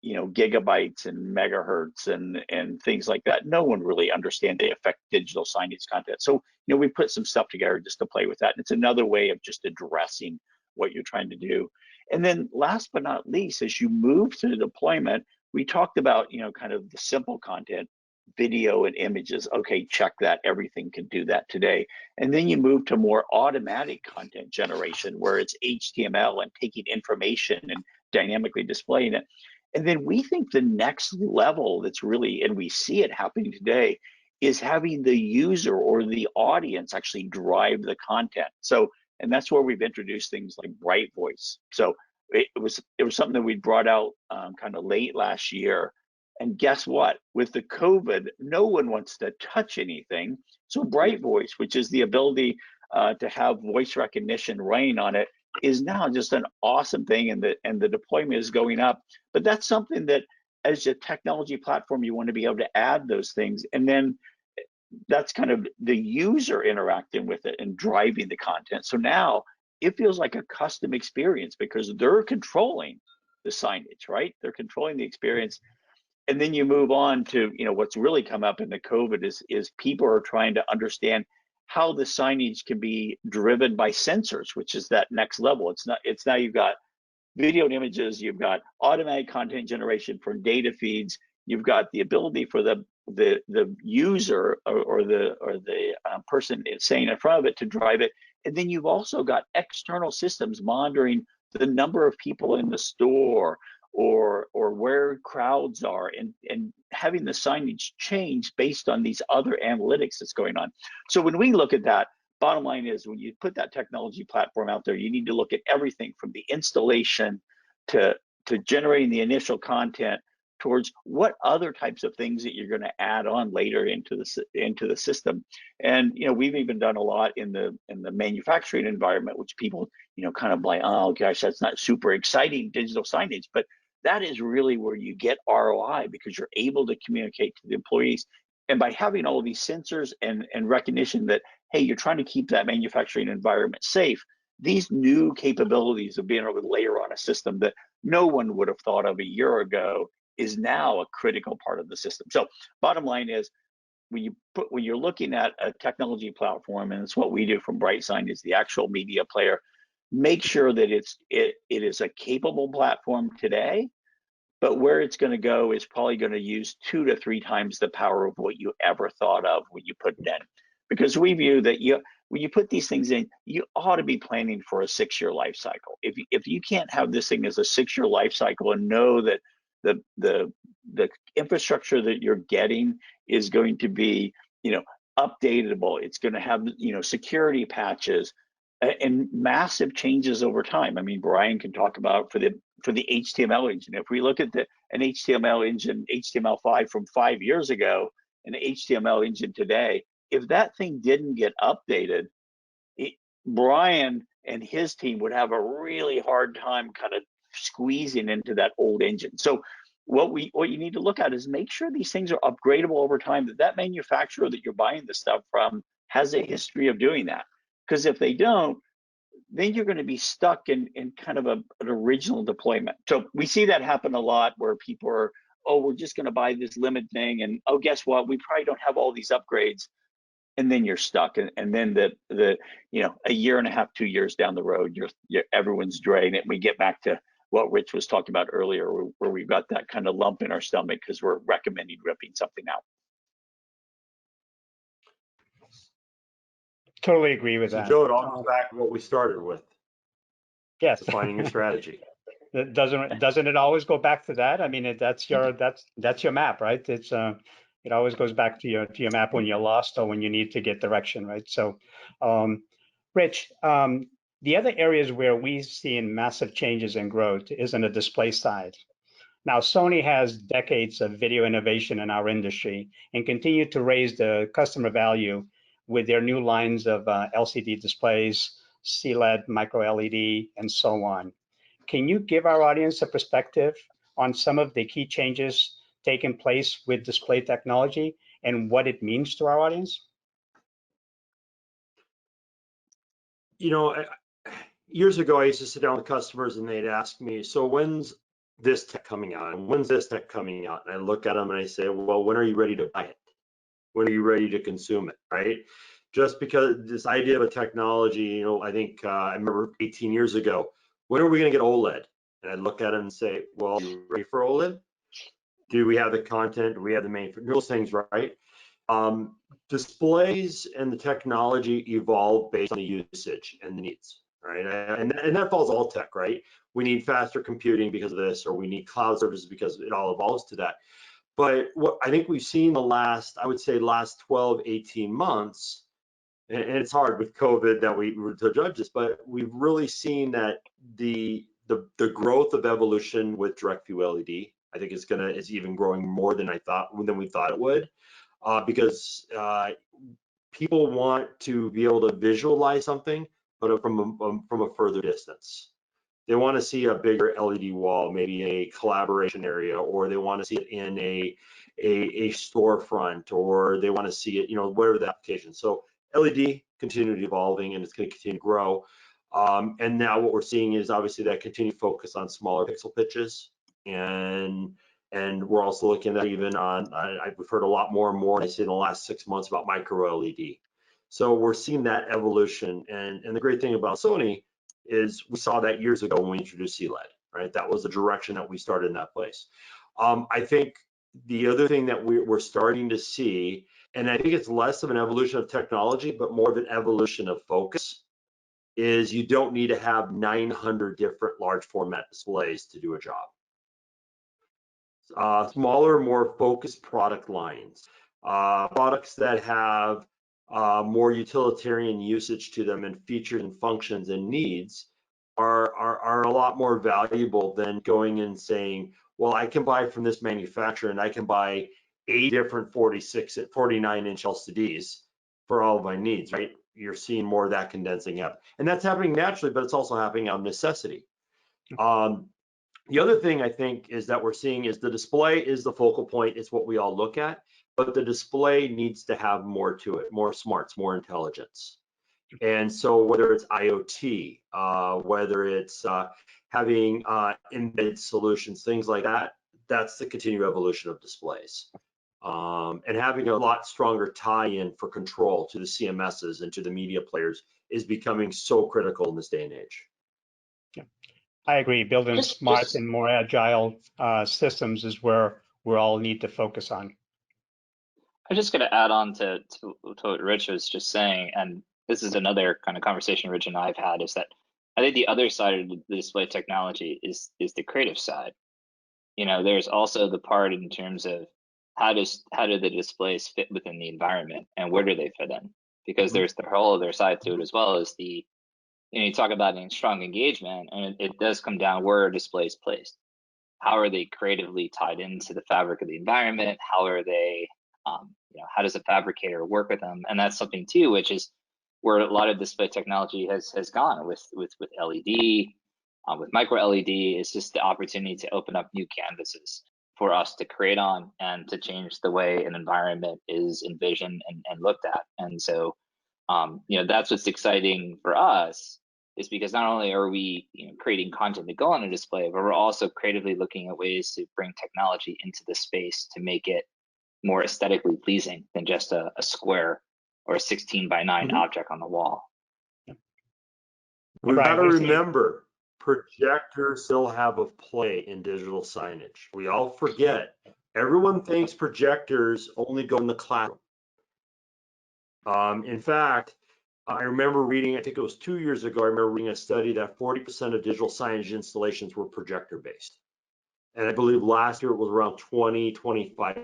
gigabytes and megahertz and things like that. No one really understands the effect digital signage content. So we put some stuff together just to play with that. And it's another way of just addressing what you're trying to do. And then last but not least, as you move to the deployment, we talked about kind of the simple content, video and images. Okay, check that. Everything can do that today. And then you move to more automatic content generation, where it's HTML and taking information and dynamically displaying it. And then we think the next level that's really, and we see it happening today, is having the user or the audience actually drive the content. So, and that's where we've introduced things like Bright Voice. So it was something that we brought out kind of late last year. And guess what? With the COVID, no one wants to touch anything. So Bright Voice, which is the ability to have voice recognition running on it, is now just an awesome thing, and the deployment is going up. But that's something that, as a technology platform, you want to be able to add those things, and then that's kind of the user interacting with it and driving the content. So now it feels like a custom experience, because they're controlling the signage, right? They're controlling the experience. And then you move on to what's really come up in the COVID is people are trying to understand how the signage can be driven by sensors, which is that next level. It's now you've got video and images, you've got automatic content generation from data feeds, you've got the ability for the user or the person saying in front of it to drive it, and then you've also got external systems monitoring the number of people in the store or where crowds are, and having the signage change based on these other analytics that's going on. So when we look at that, bottom line is, when you put that technology platform out there, you need to look at everything from the installation to generating the initial content, towards what other types of things that you're going to add on later into the system. And we've even done a lot in the manufacturing environment, which people kind of like, oh gosh, that's not super exciting, digital signage, but that is really where you get ROI, because you're able to communicate to the employees. And by having all of these sensors and recognition that, hey, you're trying to keep that manufacturing environment safe, these new capabilities of being able to layer on a system that no one would have thought of a year ago is now a critical part of the system. So bottom line is, when you're looking at a technology platform, and it's what we do from BrightSign, is the actual media player, make sure that it is a capable platform today, but where it's going to go is probably going to use 2 to 3 times the power of what you ever thought of when you put it in. Because we view that when you put these things in, you ought to be planning for a 6-year life cycle. If you can't have this thing as a 6-year life cycle and know that the infrastructure that you're getting is going to be updatable, it's going to have security patches and massive changes over time. I mean, Brian can talk about for the HTML engine. If we look at an HTML engine, HTML5 from 5 years ago, and the HTML engine today, if that thing didn't get updated, Brian and his team would have a really hard time kind of squeezing into that old engine. So what you need to look at is make sure these things are upgradable over time, that manufacturer that you're buying the stuff from has a history of doing that. Because if they don't, then you're going to be stuck in kind of an original deployment. So we see that happen a lot, where people are, oh, we're just going to buy this limit thing, and oh, guess what? We probably don't have all these upgrades, and then you're stuck. And then a year and a half, 2 years down the road, everyone's drained, and we get back to what Rich was talking about earlier, where we've got that kind of lump in our stomach because we're recommending ripping something out. Totally agree with that. Joe, it all goes back to what we started with. Yes. Defining your strategy. Doesn't it always go back to that? I mean, that's your map, right? It always goes back to your map when you're lost or when you need to get direction, right? So, Rich, the other areas where we've seen massive changes in growth is on the display side. Now, Sony has decades of video innovation in our industry and continue to raise the customer value with their new lines of LCD displays, CLED, micro LED, and so on. Can you give our audience a perspective on some of the key changes taking place with display technology and what it means to our audience? Years ago, I used to sit down with customers and they'd ask me, so when's this tech coming out? And when's this tech coming out? And I look at them and I say, well, when are you ready to buy it? When are you ready to consume it, right? Just because this idea of a technology, I think I remember 18 years ago, when are we going to get OLED? And I look at them and say, well, are you ready for OLED? Do we have the content? Do we have the main, those things, right? Displays and the technology evolve based on the usage and the needs, right? And that falls all tech, right? We need faster computing because of this, or we need cloud services because it all evolves to that. But what I think we've seen I would say last 12, 18 months, and it's hard with COVID that we were to judge this, but we've really seen that the growth of evolution with direct view LED, I think is even growing more than we thought it would, because people want to be able to visualize something, but from a further distance. They want to see a bigger LED wall, maybe a collaboration area, or they want to see it in a storefront, or they want to see it, whatever the application. So LED continued evolving, and it's going to continue to grow. And now what we're seeing is obviously that continued focus on smaller pixel pitches, and we're also looking at even on, we've heard a lot more and more, I see in the last 6 months, about micro LED. So we're seeing that evolution, and the great thing about Sony is we saw that years ago when we introduced CLED, right? That was the direction that we started in that place. I think the other thing that we're starting to see, and I think it's less of an evolution of technology, but more of an evolution of focus, is you don't need to have 900 different large format displays to do a job. Smaller, more focused product lines, products that have more utilitarian usage to them and features and functions and needs are a lot more valuable than going and saying, well, I can buy from this manufacturer and I can buy 8 different 49-inch LCDs for all of my needs, right? You're seeing more of that condensing up. And that's happening naturally, but it's also happening out of necessity. The other thing I think is that we're seeing is the display is the focal point. It's what we all look at, but the display needs to have more to it, more smarts, more intelligence. And so whether it's IoT, whether it's having embedded solutions, things like that, that's the continued evolution of displays. And having a lot stronger tie-in for control to the CMSs and to the media players is becoming so critical in this day and age. Yeah, I agree. Building smart and more agile systems is where we all need to focus on. I'm just going to add on to what Rich was just saying, and this is another kind of conversation Rich and I've had, is that I think the other side of the display technology is the creative side. You know, there's also the part in terms of how do the displays fit within the environment and where do they fit in? Because there's the whole other side to it, as well as the, you know, you talk about strong engagement, and it does come down where are displays placed. How are they creatively tied into the fabric of the environment? How are they, you know, how does a fabricator work with them? And that's something too, which is where a lot of display technology has gone with LED, with micro LED. It's just the opportunity to open up new canvases for us to create on and to change the way an environment is envisioned and looked at. And so, you know, that's what's exciting for us, is because not only are we, you know, creating content to go on a display, but we're also creatively looking at ways to bring technology into the space to make it more aesthetically pleasing than just a square or a 16:9 object on the wall. We've got to remember, projectors still have a play in digital signage. We all forget. Everyone thinks projectors only go in the classroom. In fact, I remember reading, I think it was 2 years ago, I remember reading a study that 40% of digital signage installations were projector based. And I believe last year it was around 20, 25.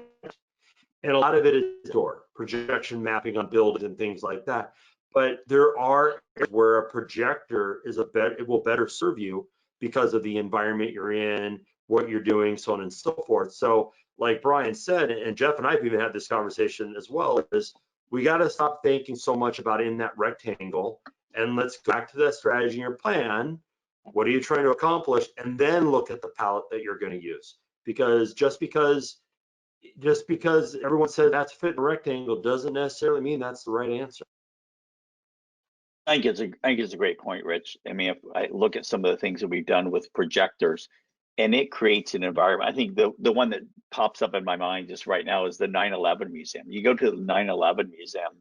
And a lot of it is door projection mapping on buildings and things like that. But there are areas where a projector is it will better serve you because of the environment you're in, what you're doing, so on and so forth. So like Brian said, and Jeff and I've even had this conversation as well, is we got to stop thinking so much about in that rectangle, and let's go back to that strategy and your plan. What are you trying to accomplish? And then look at the palette that you're going to use. Because just because everyone said that's fit in a rectangle doesn't necessarily mean that's the right answer. I think it's a great point, Rich. I mean, if I look at some of the things that we've done with projectors, and it creates an environment. I think the one that pops up in my mind just right now is the 9/11 Museum. You go to the 9/11 Museum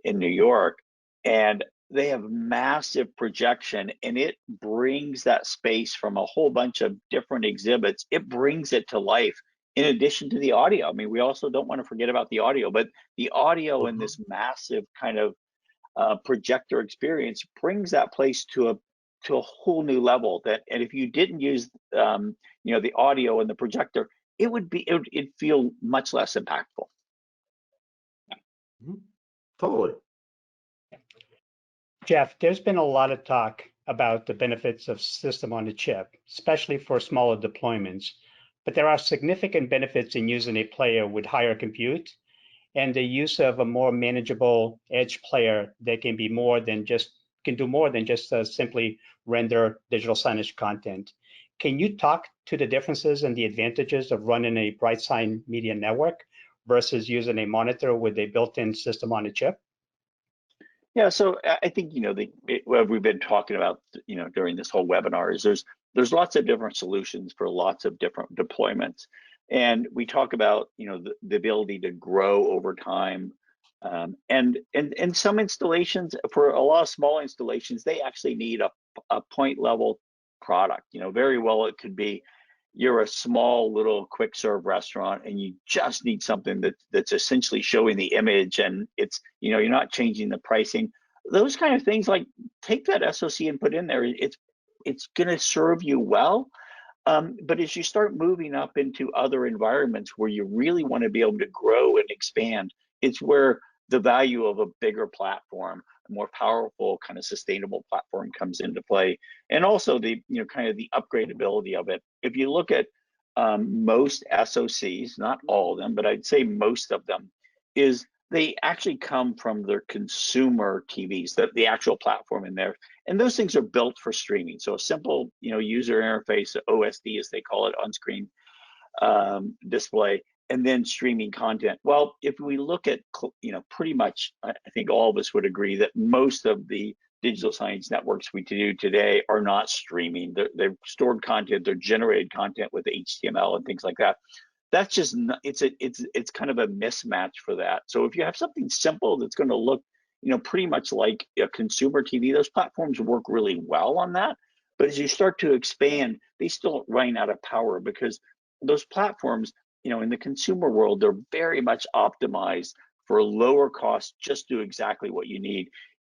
in New York, and they have massive projection, and it brings that space from a whole bunch of different exhibits. It brings it to life. In addition to the audio, I mean, we also don't want to forget about the audio, but the audio in this massive kind of projector experience brings that place to a whole new level. And if you didn't use you know, the audio and the projector, it'd feel much less impactful. Totally. Jeff, there's been a lot of talk about the benefits of system on a chip, especially for smaller deployments, but there are significant benefits in using a player with higher compute and the use of a more manageable edge player that can do more than just simply render digital signage content. Can you talk to the differences and the advantages of running a BrightSign media network versus using a monitor with a built-in system on a chip? Yeah, so I think, you know, what we've been talking about, you know, during this whole webinar is there's lots of different solutions for lots of different deployments. And we talk about, you know, the ability to grow over time. And some installations, for a lot of small installations, they actually need a point level product. You know, very well it could be you're a small little quick serve restaurant and you just need something that's essentially showing the image, and it's, you know, you're not changing the pricing. Those kind of things, like take that SoC and put in there. It's going to serve you well. But as you start moving up into other environments where you really want to be able to grow and expand, it's where the value of a bigger platform, a more powerful kind of sustainable platform comes into play. And also the, kind of the upgradability of it. If you look at most SoCs, not all of them, but I'd say most of them, is they actually come from their consumer TVs, the actual platform in there. And those things are built for streaming. So a simple, user interface, OSD as they call it, on-screen display, and then streaming content. Well, if we look at, pretty much, I think all of us would agree that most of the digital signage networks we do today are not streaming. They're stored content, they're generated content with HTML and things like that. That's just not, it's kind of a mismatch for that. So if you have something simple that's going to look, pretty much like a consumer TV, those platforms work really well on that. But as you start to expand, they still run out of power because those platforms, in the consumer world, they're very much optimized for lower cost, just do exactly what you need.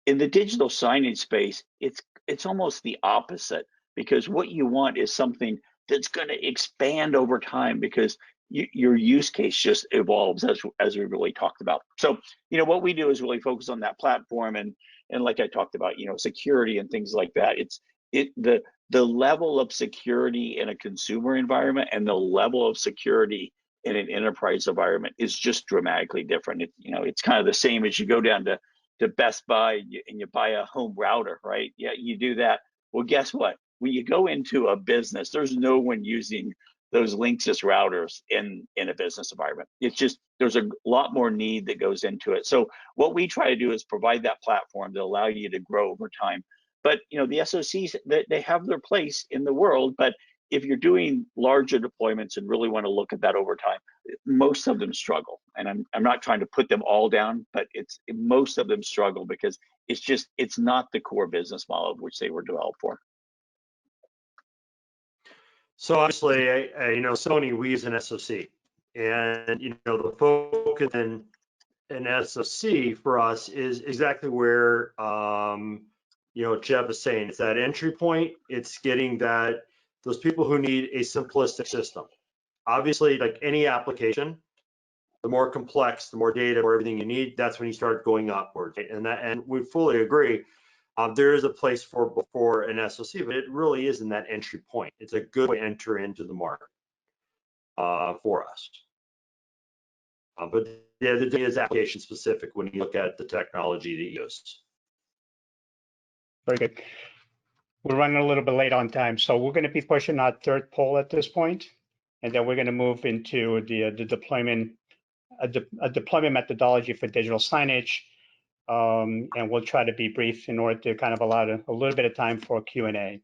In the digital signage space, it's almost the opposite, because what you want is something that's going to expand over time, because your use case just evolves as we really talked about. So, what we do is really focus on that platform, and like I talked about, security and things like that. The level of security in a consumer environment and the level of security in an enterprise environment is just dramatically different. It's kind of the same as you go down to Best Buy and you buy a home router, right? Yeah, you do that. Well, guess what? When you go into a business, there's no one using those Linksys routers in a business environment. It's just, there's a lot more need that goes into it. So what we try to do is provide that platform to allow you to grow over time. But the SoCs, they have their place in the world, but if you're doing larger deployments and really want to look at that over time, most of them struggle. And I'm not trying to put them all down, but most of them struggle because it's not the core business model of which they were developed for. So obviously, Sony, we use an SoC, and the focus in an SoC for us is exactly where Jeff is saying. It's that entry point. It's getting those people who need a simplistic system. Obviously, like any application, the more complex, the more data, or everything you need, that's when you start going upward. And we fully agree. There is a place for an SoC, but it really is in that entry point. It's a good way to enter into the market for us. But the other thing is application specific when you look at the technology that you use. Very good. We're running a little bit late on time, so we're going to be pushing our third poll at this point, and then we're going to move into the deployment, a deployment methodology for digital signage. And we'll try to be brief in order to kind of allow a little bit of time for Q&A.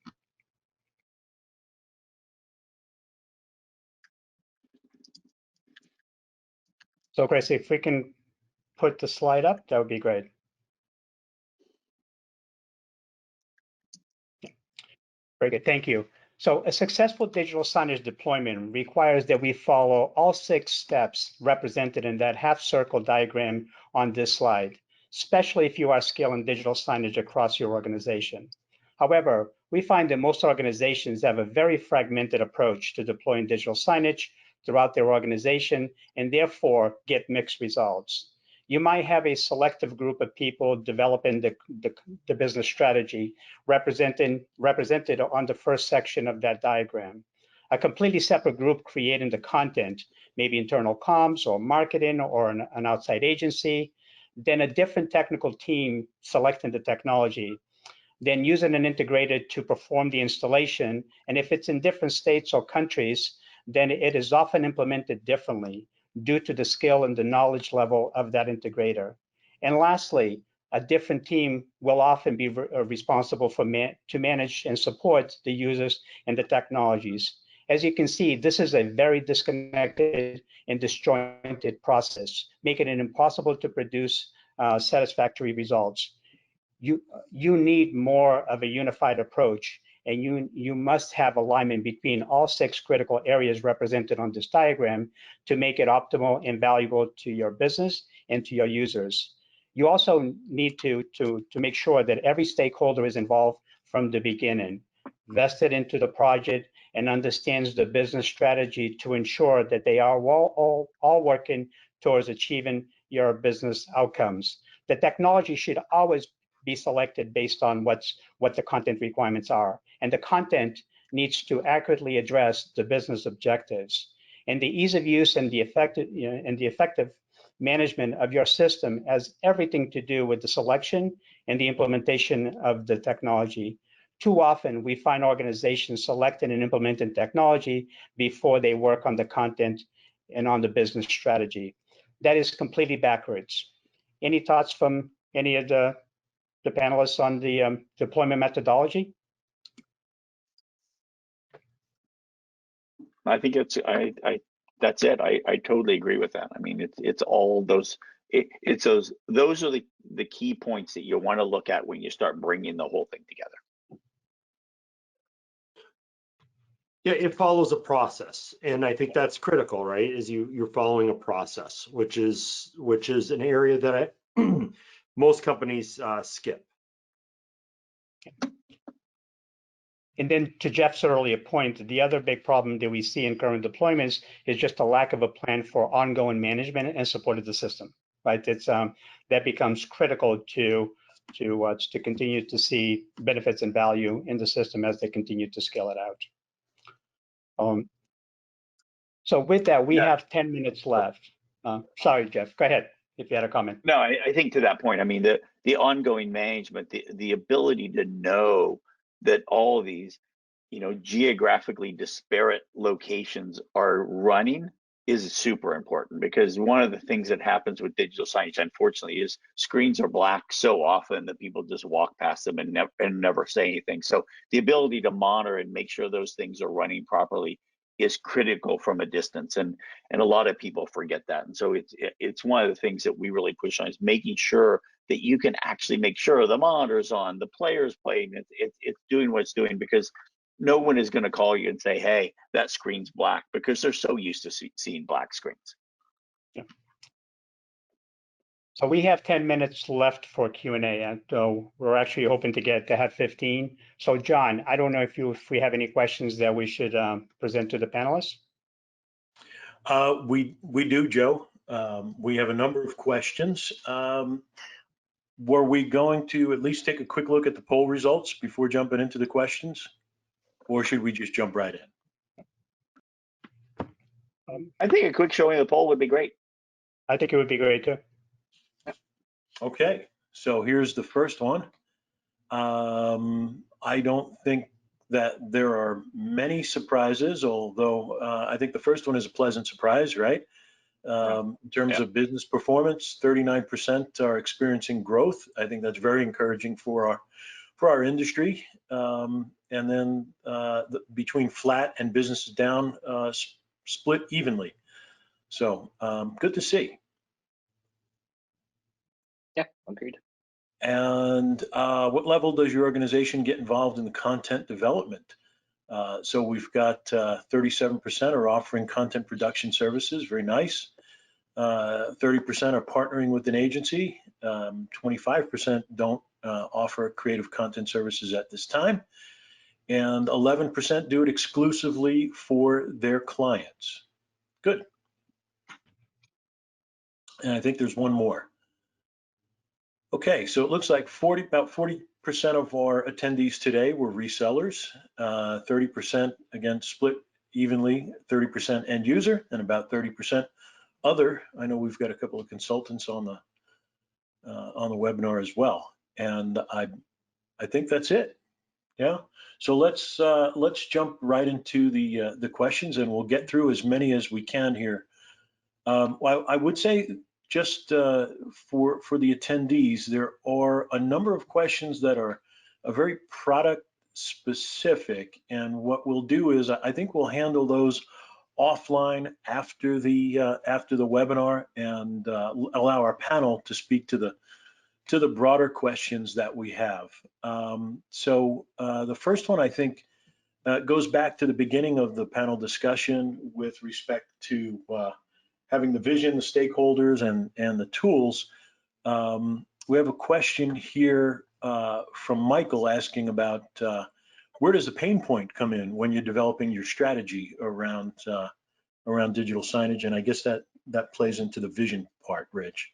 So Grace, if we can put the slide up, that would be great. Very good, thank you. So a successful digital signage deployment requires that we follow all 6 steps represented in that half circle diagram on this slide, especially if you are scaling digital signage across your organization. However, we find that most organizations have a very fragmented approach to deploying digital signage throughout their organization and therefore get mixed results. You might have a selective group of people developing the business strategy represented on the first section of that diagram. A completely separate group creating the content, maybe internal comms or marketing or an outside agency, then a different technical team selecting the technology, then using an integrator to perform the installation. And if it's in different states or countries, then it is often implemented differently due to the skill and the knowledge level of that integrator. And lastly, a different team will often be responsible to manage and support the users and the technologies. As you can see, this is a very disconnected and disjointed process, making it impossible to produce satisfactory results. You need more of a unified approach, and you must have alignment between all 6 critical areas represented on this diagram to make it optimal and valuable to your business and to your users. You also need to make sure that every stakeholder is involved from the beginning, vested into the project, and understands the business strategy to ensure that they are all working towards achieving your business outcomes. The technology should always be selected based on what the content requirements are, and the content needs to accurately address the business objectives. And the ease of use and the effective management of your system has everything to do with the selection and the implementation of the technology. Too often, we find organizations selecting and implementing technology before they work on the content and on the business strategy. That is completely backwards. Any thoughts from any of the panelists on the deployment methodology? I think that's it. I totally agree with that. I mean, it's all those. Those are the key points that you want to look at when you start bringing the whole thing together. Yeah, it follows a process, and I think that's critical, right? Is you're following a process, which is an area that most companies skip. And then to Jeff's earlier point, the other big problem that we see in current deployments is just a lack of a plan for ongoing management and support of the system, right? It's that becomes critical to continue to see benefits and value in the system as they continue to scale it out. So with that, we have 10 minutes left. Sorry, Jeff, go ahead if you had a comment. No, I think to that point, I mean, the ongoing management, the ability to know that all of these, geographically disparate locations are running is super important, because one of the things that happens with digital signage, unfortunately, is screens are black so often that people just walk past them and never say anything. So the ability to monitor and make sure those things are running properly is critical from a distance, and a lot of people forget that. And so it's one of the things that we really push on, is making sure that you can actually make sure the monitor's on, the player's playing, it's doing what it's doing, because no one is going to call you and say, hey, that screen's black, because they're so used to seeing black screens. Yeah. So we have 10 minutes left for Q&A, and we're actually hoping to have 15. So John, I don't know if we have any questions that we should present to the panelists. We do, Joe. We have a number of questions. Were we going to at least take a quick look at the poll results before jumping into the questions, or should we just jump right in? I think a quick showing of the poll would be great. I think it would be great too. Okay, so here's the first one. I don't think that there are many surprises, although I think the first one is a pleasant surprise, right? In terms of business performance, 39% are experiencing growth. I think that's very encouraging for our industry. And then between flat and businesses down, split evenly. So good to see. Yeah, agreed. And what level does your organization get involved in the content development? So we've got 37% are offering content production services, very nice. 30% are partnering with an agency. 25% don't offer creative content services at this time. And 11% do it exclusively for their clients. Good. And I think there's one more. Okay, so it looks like about 40% of our attendees today were resellers, 30% again split evenly, 30% end user, and about 30% other. I know we've got a couple of consultants on the webinar as well, and I think that's it. Yeah. So let's jump right into the questions, and we'll get through as many as we can here. Well, I would say, just for the attendees, there are a number of questions that are very product specific, and what we'll do is I think we'll handle those offline after the webinar, and allow our panel to speak to the broader questions that we have. So the first one, I think, goes back to the beginning of the panel discussion with respect to having the vision, the stakeholders, and the tools. We have a question here from Michael asking about where does the pain point come in when you're developing your strategy around digital signage, and I guess that plays into the vision part, Rich.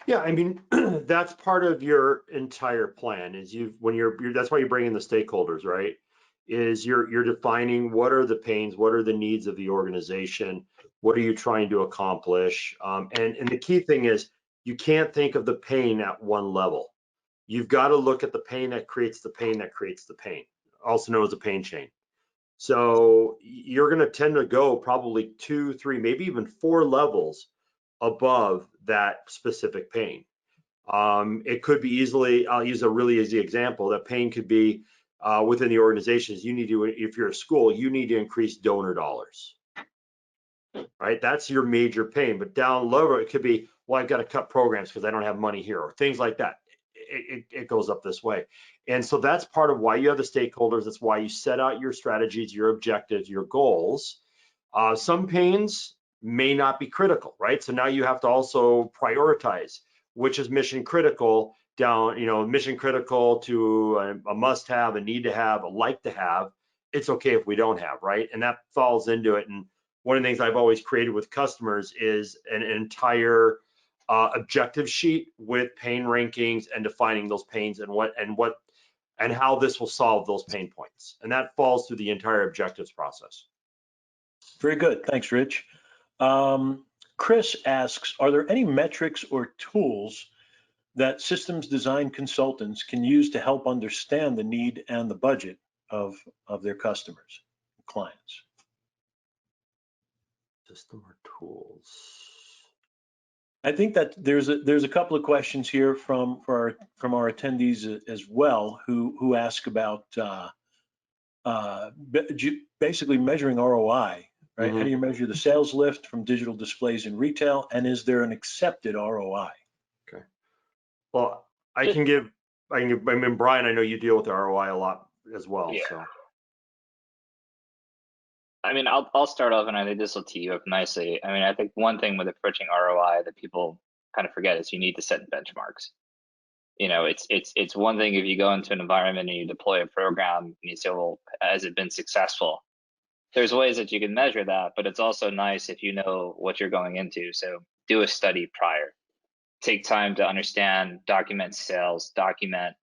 Yeah, I mean, that's part of your entire plan is that's why you bring in the stakeholders, right? Is you're defining what are the pains, what are the needs of the organization, what are you trying to accomplish? And the key thing is you can't think of the pain at one level. You've got to look at the pain that creates the pain that creates the pain, also known as a pain chain. So you're going to tend to go probably 2, 3, maybe even 4 levels above that specific pain. It could be easily, I'll use a really easy example, that pain could be within the organizations, you need to, if you're a school, you need to increase donor dollars, right? That's your major pain, but down lower, it could be, well, I've got to cut programs because I don't have money here, or things like that. It goes up this way. And so that's part of why you have the stakeholders. That's why you set out your strategies, your objectives, your goals. Some pains may not be critical, right? So now you have to also prioritize which is mission critical down, mission critical to a must have, a need to have, a like to have. It's okay if we don't have, right? And that falls into it. And one of the things I've always created with customers is an entire objective sheet with pain rankings and defining those pains and how this will solve those pain points. And that falls through the entire objectives process. Very good. Thanks, Rich. Chris asks, are there any metrics or tools that systems design consultants can use to help understand the need and the budget of their customers, clients? System or tools? I think that there's a couple of questions here from our attendees as well who ask about basically measuring ROI, right? Mm-hmm. How do you measure the sales lift from digital displays in retail, and is there an accepted ROI? Okay. Well, I mean, Brian, I know you deal with the ROI a lot as well. Yeah. So. I mean, I'll start off, and I think this will tee you up nicely. I mean, I think one thing with approaching ROI that people kind of forget is you need to set benchmarks. It's one thing if you go into an environment and you deploy a program and you say, well, has it been successful? There's ways that you can measure that, but it's also nice if you know what you're going into. So do a study prior. Take time to understand, document sales, document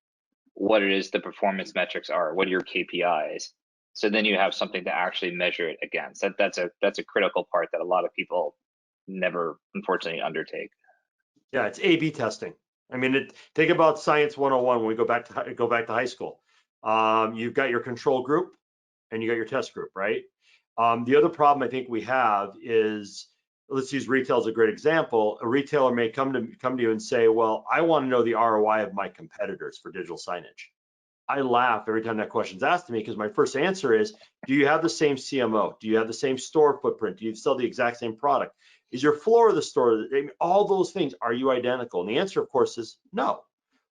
what it is the performance metrics are, what are your KPIs. So then you have something to actually measure it against. That's a critical part that a lot of people never, unfortunately, undertake. Yeah, it's A/B testing. I mean, think about Science 101 when we go back to high school. You've got your control group and you got your test group, right? The other problem I think we have is, let's use retail as a great example. A retailer may come to you and say, well, I want to know the ROI of my competitors for digital signage. I laugh every time that question's asked to me because my first answer is, do you have the same CMO? Do you have the same store footprint? Do you sell the exact same product? Is your floor of the store, I mean, all those things, are you identical? And the answer, of course, is no.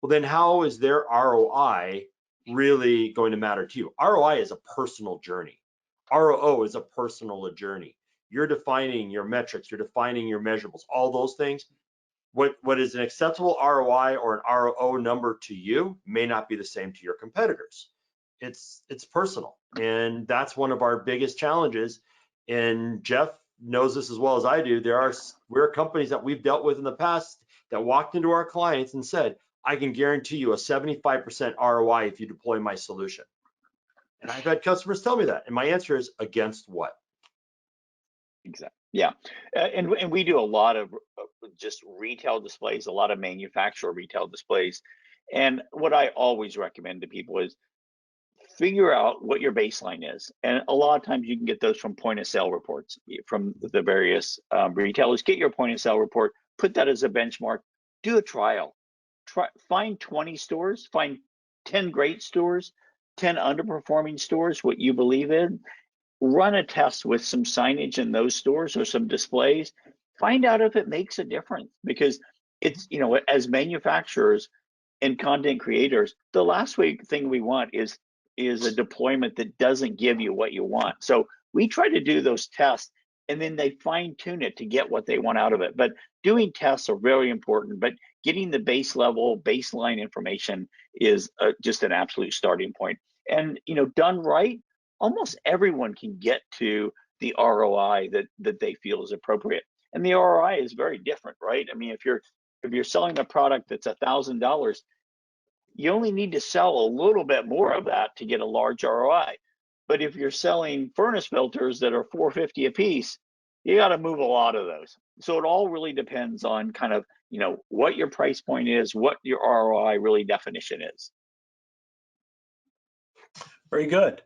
Well, then how is their ROI really going to matter to you? ROI is a personal journey. ROO is a personal journey. You're defining your metrics, you're defining your measurables, all those things. What is an acceptable ROI or an ROO number to you may not be the same to your competitors. It's personal, and that's one of our biggest challenges. And Jeff knows this as well as I do. We're companies that we've dealt with in the past that walked into our clients and said, I can guarantee you a 75% ROI if you deploy my solution. And I've had customers tell me that, and my answer is, against what? Exactly. Yeah, and we do a lot of just retail displays, a lot of manufacturer retail displays, and what I always recommend to people is figure out what your baseline is, and a lot of times you can get those from point of sale reports from the various retailers. Get your point of sale report, put that as a benchmark, do a trial, find 20 stores, find 10 great stores, 10 underperforming stores, what you believe in. Run a test with some signage in those stores or some displays, find out if it makes a difference, because it's, as manufacturers and content creators, the last thing we want is a deployment that doesn't give you what you want. So we try to do those tests and then they fine tune it to get what they want out of it. But doing tests are very important, but getting the baseline information is just an absolute starting point. And, done right, almost everyone can get to the ROI that they feel is appropriate. And the ROI is very different, right? I mean, if you're If you're selling a product that's $1,000, you only need to sell a little bit more of that to get a large ROI. But if you're selling furnace filters that are $4.50 a piece, you got to move a lot of those. So it all really depends on kind of, you know, what your price point is, what your ROI really definition is. Very good.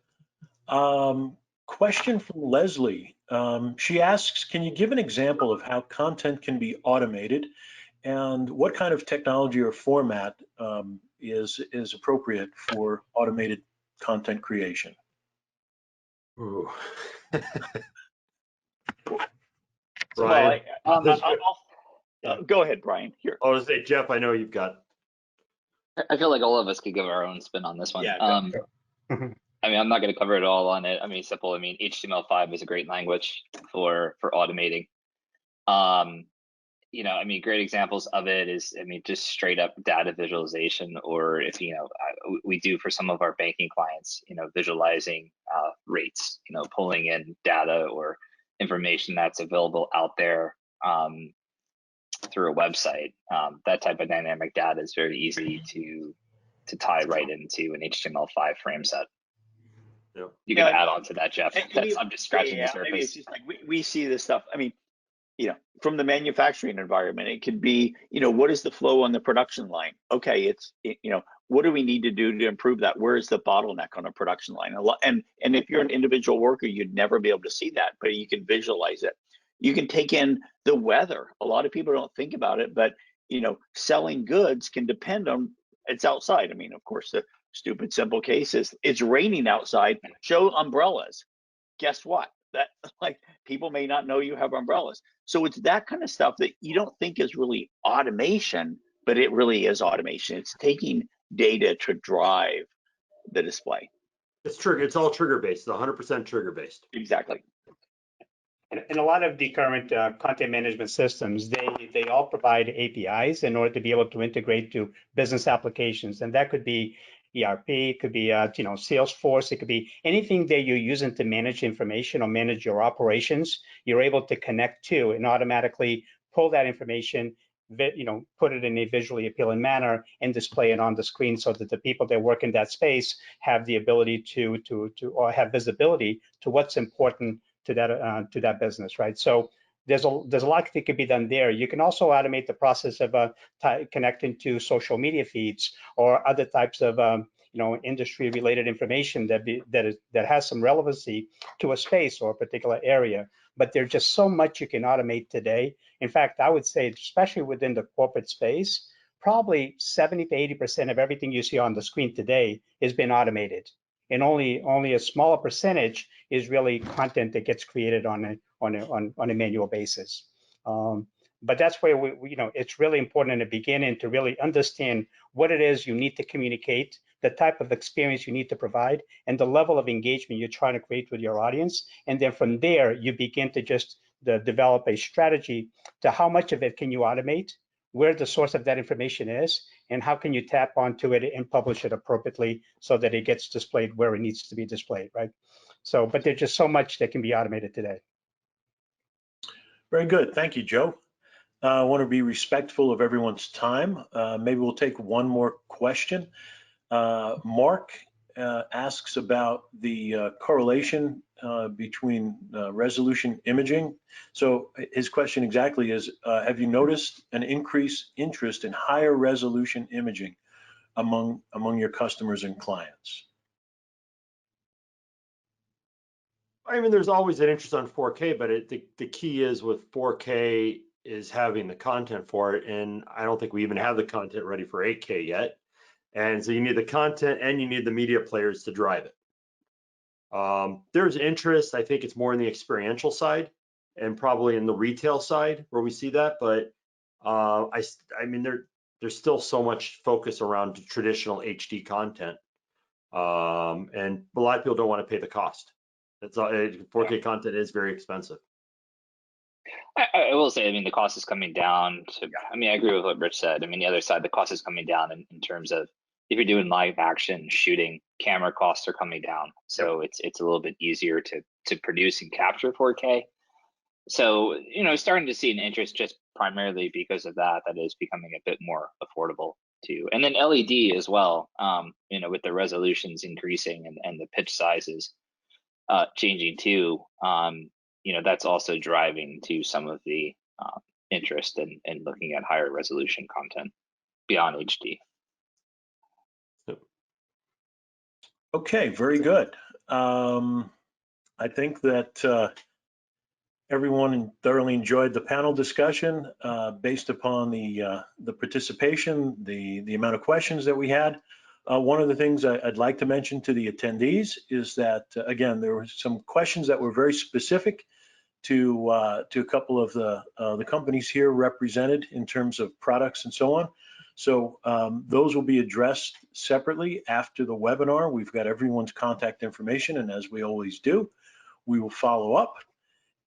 Question from Leslie. She asks, can you give an example of how content can be automated and what kind of technology or format is appropriate for automated content creation? Ooh. Well, Yeah. go ahead, Brian. Here. I was say, Jeff, I know you've got. I feel like all of us could give our own spin on this one. Yeah, I mean, I'm not going to cover it all on it. I mean, simple. I mean, HTML5 is a great language for automating. You know, I mean, great examples of it is, I mean, just straight up data visualization, or if, you know, we do for some of our banking clients, you know, visualizing rates, you know, pulling in data or information that's available out there through a website. That type of dynamic data is very easy to tie right into an HTML5 frame set. Yep. You can add on to that, Jeff. I'm just scratching the surface. I mean, it's just like we see this stuff. I mean, you know, from the manufacturing environment, it could be, you know, what is the flow on the production line? Okay, you know, what do we need to do to improve that? Where is the bottleneck on a production line? And if you're an individual worker, you'd never be able to see that, but you can visualize it. You can take in the weather. A lot of people don't think about it, but, you know, selling goods can depend on, it's outside. I mean, of course, the stupid simple case is it's raining outside, show umbrellas. Guess what? That, like, people may not know you have umbrellas. So it's that kind of stuff that you don't think is really automation, but it really is automation. It's taking data to drive the display. It's all trigger based. It's 100% trigger based. Exactly. And a lot of the current content management systems, they all provide APIs in order to be able to integrate to business applications, and that could be ERP, it could be you know, Salesforce, it could be anything that you're using to manage information or manage your operations. You're able to connect to and automatically pull that information, you know, put it in a visually appealing manner and display it on the screen so that the people that work in that space have the ability to or have visibility to what's important to that business, right? So there's a lot that could be done there. You can also automate the process of connecting to social media feeds or other types of you know, industry-related information that has some relevancy to a space or a particular area. But there's just so much you can automate today. In fact, I would say, especially within the corporate space, probably 70 to 80% of everything you see on the screen today has been automated, and only a smaller percentage is really content that gets created on a manual basis. But that's where we, you know, it's really important in the beginning to really understand what it is you need to communicate, the type of experience you need to provide, and the level of engagement you're trying to create with your audience. And then from there, you begin to just develop a strategy to how much of it can you automate, where the source of that information is, and how can you tap onto it and publish it appropriately so that it gets displayed where it needs to be displayed, right? So, but there's just so much that can be automated today. Very good. Thank you, Joe. I want to be respectful of everyone's time. Maybe we'll take one more question. Mark asks about the correlation between resolution imaging. So his question exactly is, have you noticed an increased interest in higher resolution imaging among your customers and clients? I mean, there's always an interest on 4K, but the key is with 4K is having the content for it, and I don't think we even have the content ready for 8K yet. And so you need the content and you need the media players to drive it. There's interest. I think it's more in the experiential side and probably in the retail side where we see that. But I mean, there's still so much focus around traditional HD content, and a lot of people don't want to pay the cost. That's 4K content is very expensive. I will say, I mean, the cost is coming down. I mean, I agree with what Rich said. I mean, the other side, the cost is coming down in terms of if you're doing live action shooting, camera costs are coming down. So it's a little bit easier to produce and capture 4K. So, you know, starting to see an interest just primarily because of that is becoming a bit more affordable too. And then LED as well, you know, with the resolutions increasing and the pitch sizes changing too, you know, that's also driving to some of the interest in looking at higher resolution content beyond HD. Okay, very good. I think that everyone thoroughly enjoyed the panel discussion based upon the participation, the amount of questions that we had. One of the things I'd like to mention to the attendees is that, again, there were some questions that were very specific to a couple of the companies here represented in terms of products and so on. So those will be addressed separately after the webinar. We've got everyone's contact information, and as we always do, we will follow up.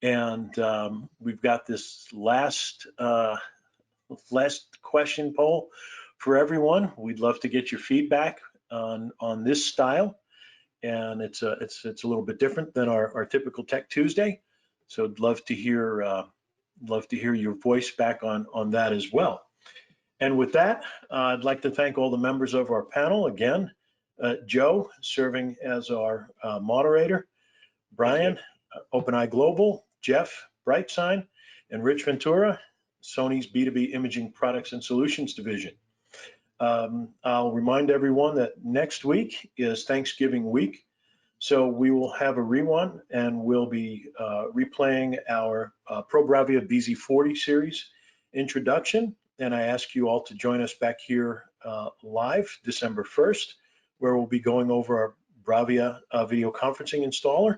And we've got this last question poll for everyone. We'd love to get your feedback on this style, and it's a little bit different than our typical Tech Tuesday. So I'd love to hear your voice back on that as well. And with that, I'd like to thank all the members of our panel again. Joe, serving as our moderator, Brian, OpenEye Global, Jeff, BrightSign, and Rich Ventura, Sony's B2B Imaging Products and Solutions Division. I'll remind everyone that next week is Thanksgiving week, so we will have a rerun and we'll be replaying our Pro Bravia BZ40 series introduction. And I ask you all to join us back here live December 1st, where we'll be going over our Bravia video conferencing installer.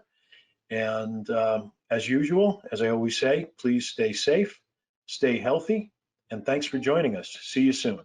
And as usual, as I always say, please stay safe, stay healthy, and thanks for joining us. See you soon.